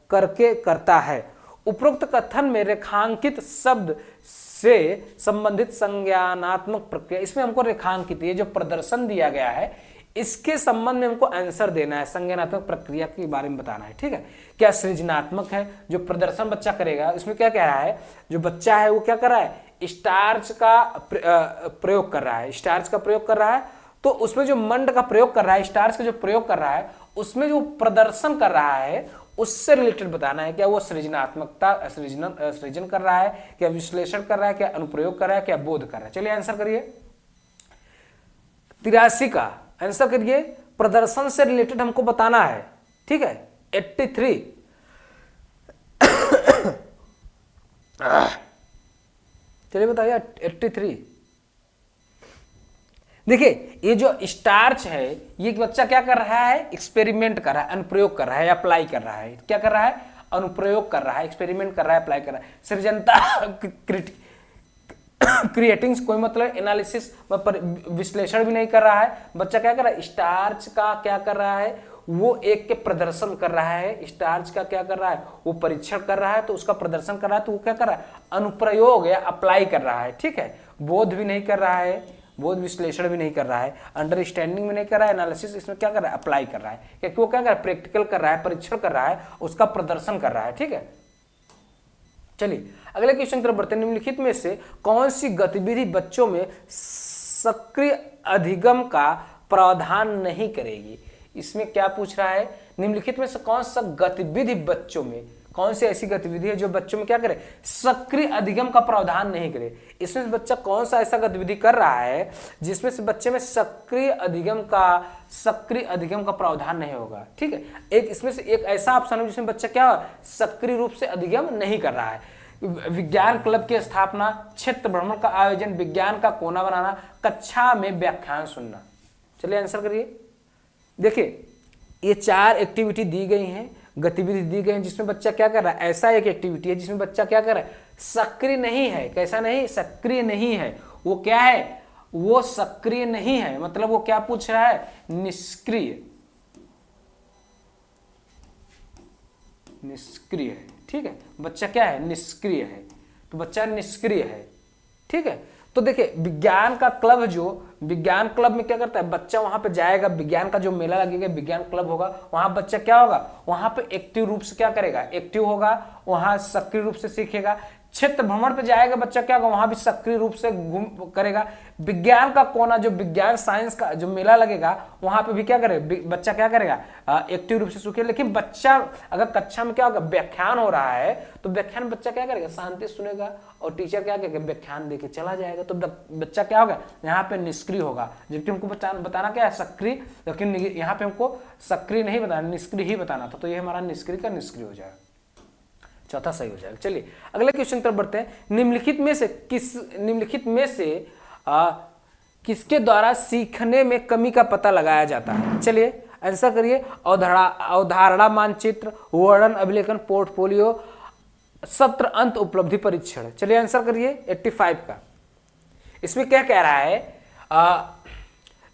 करके करता है। उपरोक्त कथन में रेखांकित शब्द से संबंधित संज्ञानात्मक प्रक्रिया, इसमें हमको रेखांकित, ये जो प्रदर्शन दिया गया है इसके संबंध में हमको आंसर देना है, संज्ञानात्मक प्रक्रिया के बारे में बताना है, ठीक है। क्या सृजनात्मक है, जो प्रदर्शन बच्चा करेगा इसमें क्या कह रहा है, जो बच्चा है वो क्या कर रहा है, स्टार्च का प्रयोग कर रहा है, स्टार्च का प्रयोग कर रहा है। तो उसमें जो मंड का प्रयोग कर रहा है, स्टार्च का जो प्रयोग कर रहा है, उसमें जो प्रदर्शन कर रहा है उससे रिलेटेड बताना है। क्या वो सृजनात्मकता सृजन कर रहा है, क्या विश्लेषण कर रहा है, क्या अनुप्रयोग कर रहा है, क्या बोध कर रहा है। चलिए आंसर करिए। 83 का आंसर करिए। प्रदर्शन से रिलेटेड हमको बताना है, ठीक है। 83 चलिए बताइए 83। देखिए ये जो स्टार्च है, ये बच्चा क्या कर रहा है, एक्सपेरिमेंट कर रहा है, अनुप्रयोग कर रहा है, अप्लाई कर रहा है। क्या कर रहा है, अनुप्रयोग कर रहा है, एक्सपेरिमेंट कर रहा है, अप्लाई कर रहा है। सृजनता क्रिएटिंग कोई मतलब एनालिसिस विश्लेषण भी नहीं कर रहा है। बच्चा क्या कर रहा है, स्टार्च का क्या कर रहा है, वो एक के प्रदर्शन कर रहा है। स्टार्च का क्या कर रहा है, वो परीक्षण कर रहा है, तो उसका प्रदर्शन कर रहा है, तो वो क्या कर रहा है, अनुप्रयोग या अप्लाई कर रहा है, ठीक है। बोध भी नहीं कर रहा है, बोध विश्लेषण भी नहीं कर रहा है, अंडरस्टैंडिंग भी नहीं कर रहा है, एनालिसिस इसमें क्या कर रहा है, अप्लाई कर रहा है, क्योंकि वो क्या कर रहा है, प्रैक्टिकल कर रहा है, परीक्षण कर रहा है, उसका प्रदर्शन कर रहा है। ठीक है, चलिए अगले क्वेश्चन की तरफ बढ़ते हैं। निम्नलिखित में से कौन सी गतिविधि बच्चों में सक्रिय अधिगम का प्रावधान नहीं करेगी? इसमें क्या पूछ रहा है, निम्नलिखित में से कौन सा गतिविधि बच्चों में, कौन सी ऐसी गतिविधि है जो बच्चों में क्या करे, सक्रिय अधिगम का प्रावधान नहीं करे? इसमें से बच्चा कौन सा ऐसा गतिविधि कर रहा है जिसमें से बच्चे में सक्रिय अधिगम का प्रावधान नहीं होगा? ठीक है, एक इसमें से एक ऐसा ऑप्शन है जिसमें बच्चा क्या सक्रिय रूप से अधिगम नहीं कर रहा है। विज्ञान क्लब की स्थापना, क्षेत्र भ्रमण का आयोजन, विज्ञान का कोना बनाना, कक्षा में व्याख्यान सुनना। चलिए आंसर करिए। देखिए ये 4 एक्टिविटी दी गई हैं, गतिविधि दी गई हैं, जिसमें बच्चा क्या कर रहा है, ऐसा एक एक्टिविटी है जिसमें बच्चा क्या कर रहा है, सक्रिय नहीं है। कैसा नहीं, सक्रिय नहीं है। वो क्या है, वो सक्रिय नहीं है, मतलब वो क्या पूछ रहा है, निष्क्रिय, निष्क्रिय है। ठीक है, बच्चा क्या है, निष्क्रिय है, तो बच्चा निष्क्रिय है। ठीक है, तो देखिए विज्ञान का क्लब, जो विज्ञान क्लब में क्या करता है, बच्चा वहां पे जाएगा, विज्ञान का जो मेला लगेगा, विज्ञान क्लब होगा, वहां बच्चा क्या होगा, वहां पे एक्टिव रूप से क्या करेगा, एक्टिव होगा, वहां सक्रिय रूप से सीखेगा। क्षेत्र भ्रमण पे जाएगा, बच्चा क्या होगा, वहां भी सक्रिय रूप से घूम करेगा। विज्ञान का कोना, जो विज्ञान साइंस का जो मेला लगेगा, वहां पे भी क्या करेगा, बच्चा क्या करेगा, एक्टिव रूप से सीखेगा। लेकिन बच्चा अगर कक्षा में क्या होगा, व्याख्यान हो रहा है, तो व्याख्यान बच्चा क्या करेगा, शांति सुनेगा और टीचर क्या करेगा, व्याख्यान देके चला जाएगा, तो बच्चा क्या होगा, यहाँ पे निष्क्रिय होगा। जबकि हमको बताना क्या है, सक्रिय, लेकिन यहाँ पे हमको सक्रिय नहीं बताना, निष्क्रिय ही बताना था, तो ये हमारा निष्क्रिय का निष्क्रिय हो जाएगा, चौथा सही हो जाएगा। चलिए अगले क्वेश्चन तरफ बढ़ते हैं। निम्नलिखित में से किसके द्वारा सीखने में कमी का पता लगाया जाता है? चलिए आंसर करिए। अवधारणा मानचित्र, वर्णन अभिलेखन, पोर्टफोलियो, सत्र अंत उपलब्धि परीक्षण। चलिए आंसर करिए 85 का। इसमें क्या कह रहा है,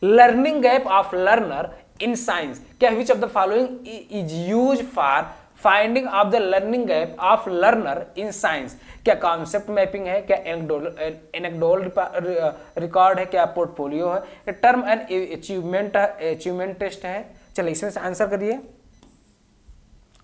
learning gap of learner in science, क्या which of the following is use for finding of the learning gap of learner in science? क्या कॉन्सेप्ट मैपिंग है, क्या एनेक्डोल रिकॉर्ड है, क्या पोर्टफोलियो है, टर्म एंड अचीवमेंट टेस्ट है? चलिए इसमें से आंसर करिए,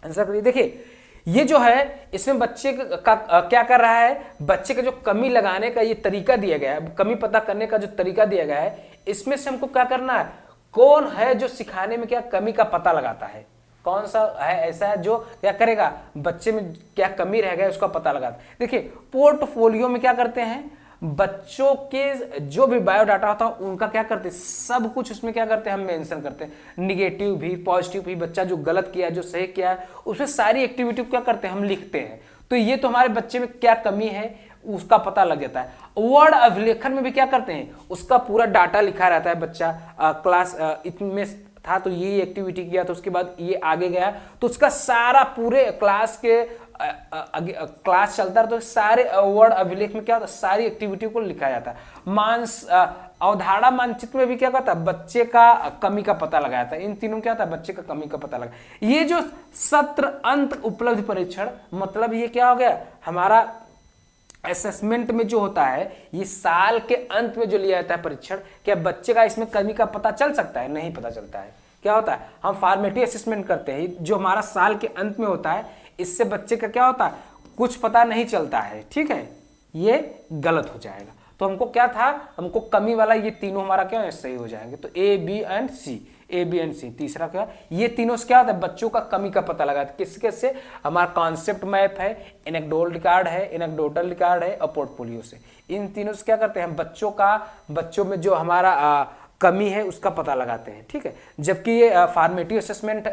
आंसर करिए। देखिए ये जो है, इसमें बच्चे का क्या कर रहा है, बच्चे का जो कमी लगाने का ये तरीका दिया गया है, कमी पता करने का जो तरीका दिया गया है, इसमें से हमको क्या करना है, कौन है जो सिखाने में क्या कमी का पता लगाता है, कौन सा है ऐसा है जो क्या करेगा, बच्चे में क्या कमी रह गया उसका पता लगाता है। देखिए पोर्टफोलियो में क्या करते हैं, बच्चों के जो भी बायोडाटा होता है उनका क्या करते हैं, सब कुछ उसमें क्या करते हैं, हम मेंशन करते हैं, निगेटिव भी पॉजिटिव भी, बच्चा जो गलत किया है जो सही किया है उसमें सारी एक्टिविटी क्या करते हैं, हम लिखते हैं। तो ये तो हमारे बच्चे में क्या कमी है उसका पता लग जाता है। वर्ड अभिलेखन में भी क्या करते हैं, उसका पूरा डाटा लिखा रहता है, बच्चा क्लास इतने था तो ये एक्टिविटी किया, तो उसके बाद ये आगे गया, तो उसका सारा पूरे क्लास के क्लास चलता है तो सारे वर्ड अभिलेख में क्या होता है, सारी एक्टिविटी को लिखा जाता है। अवधारणा मानचित्र में भी क्या होता है, बच्चे का कमी का पता लगाया जाता है। इन तीनों क्या होता है, बच्चे का कमी का पता लगा। ये जो सत्र अंत उपलब्धि परीक्षण, मतलब ये क्या हो गया, हमारा असेसमेंट में जो होता है, ये साल के अंत में जो लिया जाता है परीक्षण, क्या बच्चे का इसमें कमी का पता चल सकता है? नहीं पता चलता है। क्या होता है, हम फॉर्मेटिव असेसमेंट करते हैं जो हमारा साल के अंत में होता है, इससे बच्चे का क्या होता है, कुछ पता नहीं चलता है। ठीक है, ये गलत हो जाएगा। तो हमको क्या था, हमको कमी वाला ये तीनों हमारा क्या सही हो जाएंगे, तो ए बी एंड सी। तीसरा क्या, ये तीनों से क्या होता है, बच्चों का कमी का पता लगाते। किसके से, हमारा कॉन्सेप्ट मैप है, एनेक्डोटल रिकॉर्ड है और पोर्टफोलियो से। इन तीनों से क्या करते हैं, बच्चों में जो हमारा कमी है उसका पता लगाते हैं। ठीक है, जबकि ये फॉर्मेटिव असेसमेंट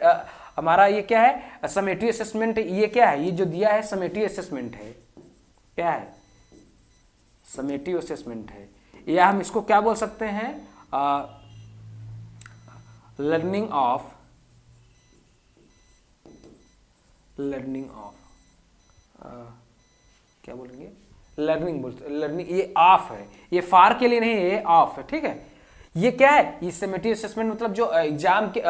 हमारा ये क्या है, समेटिव असेसमेंट, ये क्या है, ये जो दिया है समेटिव असेसमेंट है। क्या है, समेटिव असेसमेंट है, या हम इसको क्या बोल सकते हैं, लर्निंग ऑफ क्या बोलेंगे, लर्निंग, ये ऑफ है, ये फार के लिए नहीं है, ये ऑफ है। ठीक है, ये क्या है, ये समेटिव असेसमेंट मतलब जो एग्जाम के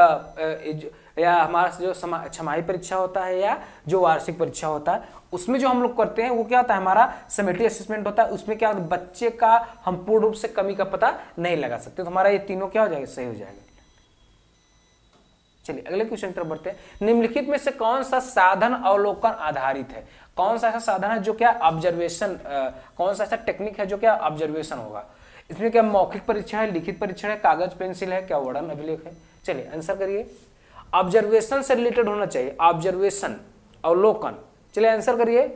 या हमारा जो छमाही परीक्षा होता है या जो वार्षिक परीक्षा होता है उसमें जो हम लोग करते हैं वो क्या होता है, हमारा समेटिव असेसमेंट होता है। उसमें क्या होता है, बच्चे का हम पूर्ण रूप से कमी का पता नहीं लगा सकते। तो हमारा ये तीनों क्या हो जाएगा, सही हो जाएगा। चलिए अगले क्वेश्चन की तरफ बढ़ते हैं। निम्नलिखित में से कौन सा साधन अवलोकन आधारित है? कौन सा ऐसा साधन है जो क्या ऑब्जर्वेशन, कौन सा ऐसा टेक्निक है जो क्या ऑब्जर्वेशन होगा? इसमें क्या मौखिक परीक्षा है, लिखित परीक्षा है, कागज पेंसिल है, क्या वर्णन अभिलेख है? चलिए आंसर करिए। ऑब्जर्वेशन से रिलेटेड होना चाहिए, ऑब्जर्वेशन, अवलोकन। चलिए आंसर करिए।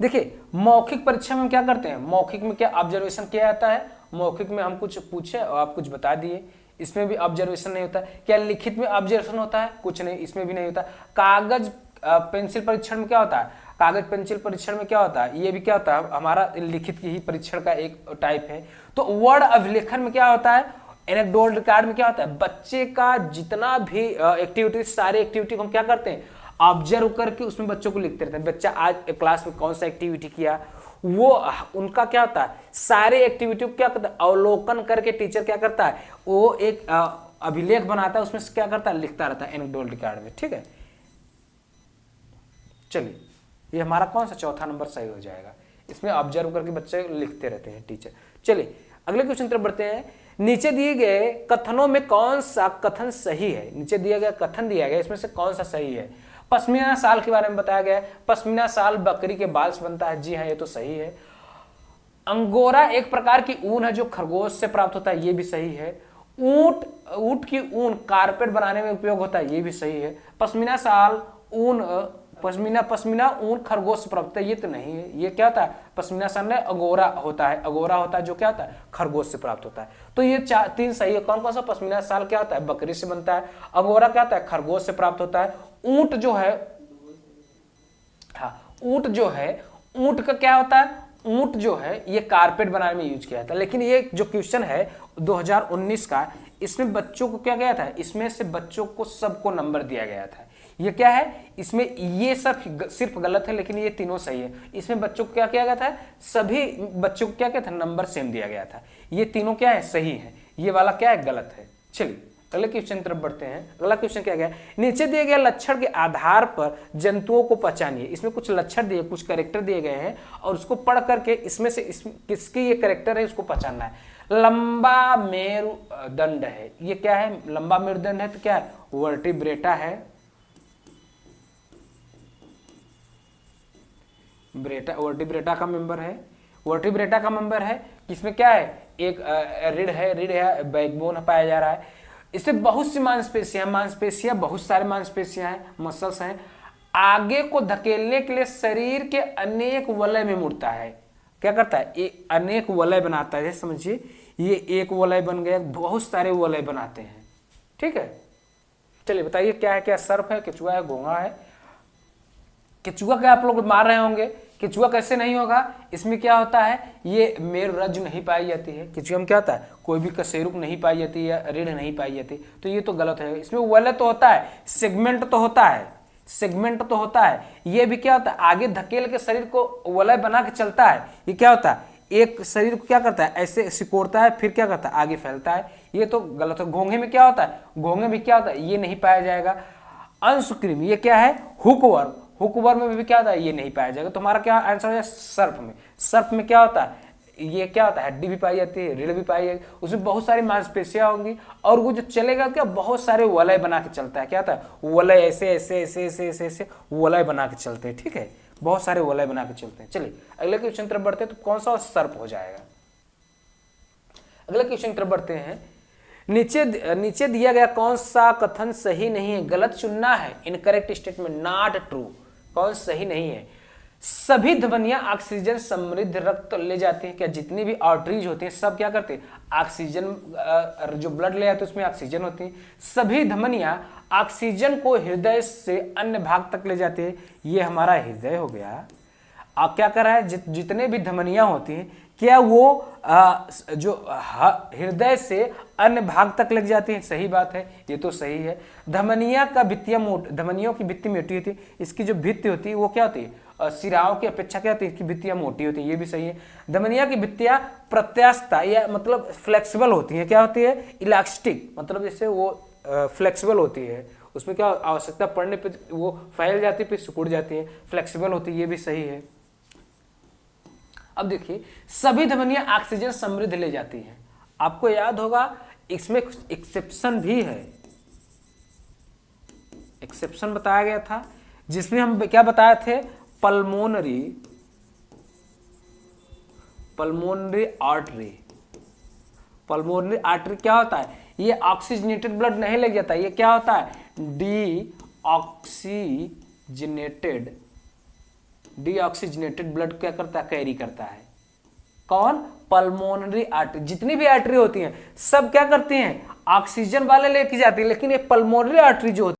देखिए मौखिक परीक्षा में क्या करते हैं, मौखिक में क्या ऑब्जर्वेशन किया जाता है? मौखिक में हम कुछ पूछे और आप कुछ बता दिए, इसमें भी ऑब्जर्वेशन नहीं होता। क्या लिखित में ऑब्जर्वेशन होता है? कुछ नहीं, इसमें भी नहीं होता। कागज पेंसिल परीक्षण में क्या होता है, कागज पेंसिल परीक्षण में क्या होता है, ये भी क्या होता है, हमारा लिखित की ही परीक्षण का एक टाइप है। तो वर्ड अभिलेखन में क्या होता है, एनेक्डोटल रिकॉर्ड में क्या होता है, बच्चे का जितना भी एक्टिविटी, सारे एक्टिविटी को हम क्या करते हैं, ऑब्जर्व करके उसमें बच्चों को लिखते रहते हैं। बच्चा आज क्लास में कौन सा एक्टिविटी किया, वो उनका क्या होता है, सारे एक्टिविटी को क्या करता है, अवलोकन करके टीचर क्या करता है, वो एक अभिलेख बनाता है, उसमें से क्या करता है, लिखता रहता है एनेक्डोटल रिकॉर्ड में। ठीक है, चलिए ये हमारा कौन सा चौथा नंबर सही हो जाएगा। इसमें ऑब्जर्व करके बच्चे लिखते रहते हैं टीचर। चलिए अगले क्वेश्चन तरफ बढ़ते हैं। नीचे दिए गए कथनों में कौन सा कथन सही है? नीचे दिया गया कथन दिया गया, इसमें से कौन सा सही है? पश्मीना साल के बारे में बताया गया है। पश्मीना साल बकरी के बाल से बनता है, जी हाँ ये तो सही है। अंगोरा एक प्रकार की ऊन है जो खरगोश से प्राप्त होता है, ये भी सही है। ऊंट की ऊन कारपेट बनाने में उपयोग होता है, ये भी सही है। पश्मीना साल ऊन पश्मीना ऊन खरगोश से प्राप्त है, ये तो नहीं है। ये क्या होता है, पश्मीना साल में अंगोरा होता है, अंगोरा होता है जो क्या होता है, खरगोश से प्राप्त होता है। तो ये तीन सही है। कौन कौन सा? पश्मीना साल क्या होता है, बकरी से बनता है। अंगोरा क्या होता है, खरगोश से प्राप्त होता है। ऊंट जो है, हाँ ऊंट जो है, ऊंट का क्या होता है, ऊंट जो है ये कारपेट बनाने में यूज किया जाता है। लेकिन ये जो क्वेश्चन है 2019 का, इसमें बच्चों को क्या गया था, इसमें से बच्चों को सबको नंबर दिया गया था। ये क्या है, इसमें ये सब सिर्फ गलत है, लेकिन ये तीनों सही है। इसमें बच्चों को क्या किया गया था, सभी बच्चों को क्या किया था, नंबर सेम दिया गया था। ये तीनों क्या है, सही है। ये वाला क्या है, गलत है। चलिए अगले क्वेश्चन की तरफ बढ़ते हैं। अगला क्वेश्चन क्या गया, नीचे दिए गए लक्षण के आधार पर जंतुओं को पहचानिए। इसमें कुछ लक्षण दिए, कुछ कैरेक्टर दिए गए हैं और उसको पढ़ करके इसमें से किसकी ये कैरेक्टर है उसको पहचानना है। लंबा मेरुदंड है, ये क्या है, लंबा मेरुदंड है तो क्या है, वर्टिब्रेटा है। वर्टिब्रेटा का मेंबर है, वर्टिब्रेटा का मेंबर है। इसमें क्या है, एक रीढ़ है, बैकबोन पाया जा रहा है। इसमें बहुत सी मांसपेशियां बहुत सारे मांसपेशियां हैं, मसल्स हैं। आगे को धकेलने के लिए शरीर के अनेक वलय में मुड़ता है। क्या करता है, एक अनेक वलय बनाता है। समझिए ये एक वलय बन गया, बहुत सारे वलय बनाते हैं। ठीक है, चलिए बताइए क्या है, क्या सर्प है, केचुआ है, घोंगा है। केचुआ क्या आप लोग मार रहे होंगे, केचुआ कैसे नहीं होगा, इसमें क्या होता है, ये मेरुरज्जु नहीं पाई जाती है। केचुआ में क्या होता है, कोई भी कशेरुक नहीं पाई जाती है, रीढ़ नहीं पाई जाती, तो ये तो गलत है। इसमें वलय तो होता है, सेगमेंट तो होता है, सेगमेंट तो होता है। ये भी क्या होता है, आगे धकेल के शरीर को वलय बना के चलता है। ये क्या होता है, एक शरीर को क्या करता है, ऐसे सिकोड़ता है, फिर क्या करता है, आगे फैलता है। ये तो गलत है। घोंघे में क्या होता है, घोंघे में क्या होता है, ये नहीं पाया जाएगा। अंशुकृमि, ये क्या है, हुकवर्म, हुकवर्म में भी क्या होता है, ये नहीं पाया जाएगा। तुम्हारा क्या आंसर है, सर्प में। सर्प में क्या होता है, ये क्या होता है, हड्डी भी पाई जाती है, रीढ़ भी पाई जाती है, उसमें बहुत सारी मांसपेशियां होंगी और वो जो चलेगा क्या, बहुत सारे वलय बना के चलता है। क्या होता है, वलय ऐसे ऐसे ऐसे ऐसे ऐसे ऐसे वलय बना के चलते हैं। ठीक है, बहुत सारे वलय बना के चलते हैं। चलिए अगले क्वेश्चन तरफ बढ़ते हैं, तो कौन सा सर्प हो जाएगा। अगले क्वेश्चन तरफ बढ़ते हैं। नीचे दिया गया कौन सा कथन सही नहीं है, गलत चुनना है। इनकरेक्ट स्टेटमेंट, नॉट ट्रू, कौन सही नहीं है। सभी धमनियां ऑक्सीजन समृद्ध रक्त ले जाती हैं। क्या जितनी भी आर्टरीज होती हैं सब क्या करते हैं, ऑक्सीजन, जो ब्लड ले जाते हैं उसमें ऑक्सीजन होती है। सभी धमनियां ऑक्सीजन को हृदय से अन्य भाग तक ले जाते हैं। ये हमारा हृदय हो गया। अब क्या कर रहा है, जितने भी धमनियां होती हैं क्या वो जो हृदय से अन्य भाग तक लग जाती है, सही बात है, ये तो सही है। धमनियों की भित्ति मोटी होती है, इसकी जो भित्ति होती है वो क्या होती है, सिराओं की अपेक्षा क्या होती है, इसकी भित्तियां मोटी होती हैं, ये भी सही है। धमनिया की भित्तियां प्रत्यास्था या मतलब फ्लेक्सिबल होती हैं, क्या होती है, इलास्टिक, मतलब जैसे वो फ्लेक्सिबल होती है, उसमें क्या आवश्यकता पड़ने पे वो फैल जाती है, फिर सिकुड़ जाती है, फ्लेक्सिबल होती है, ये भी सही है। अब देखिए सभी धमनियां ऑक्सीजन समृद्ध ले जाती हैं। आपको याद होगा इसमें कुछ एक्सेप्शन भी है, एक्सेप्शन बताया गया था, जिसमें हम क्या बताए थे, पल्मोनरी आर्टरी। पल्मोनरी आर्टरी क्या होता है, ये ऑक्सीजनेटेड ब्लड नहीं ले जाता, ये क्या होता है, डीऑक्सीजनेटेड ब्लड क्या करता है, कैरी करता है। कौन, पल्मोनरी आर्टरी। जितनी भी आर्टरी होती हैं सब क्या करती हैं, ऑक्सीजन वाले लेके जाती है, लेकिन ये पल्मोनरी आर्टरी जो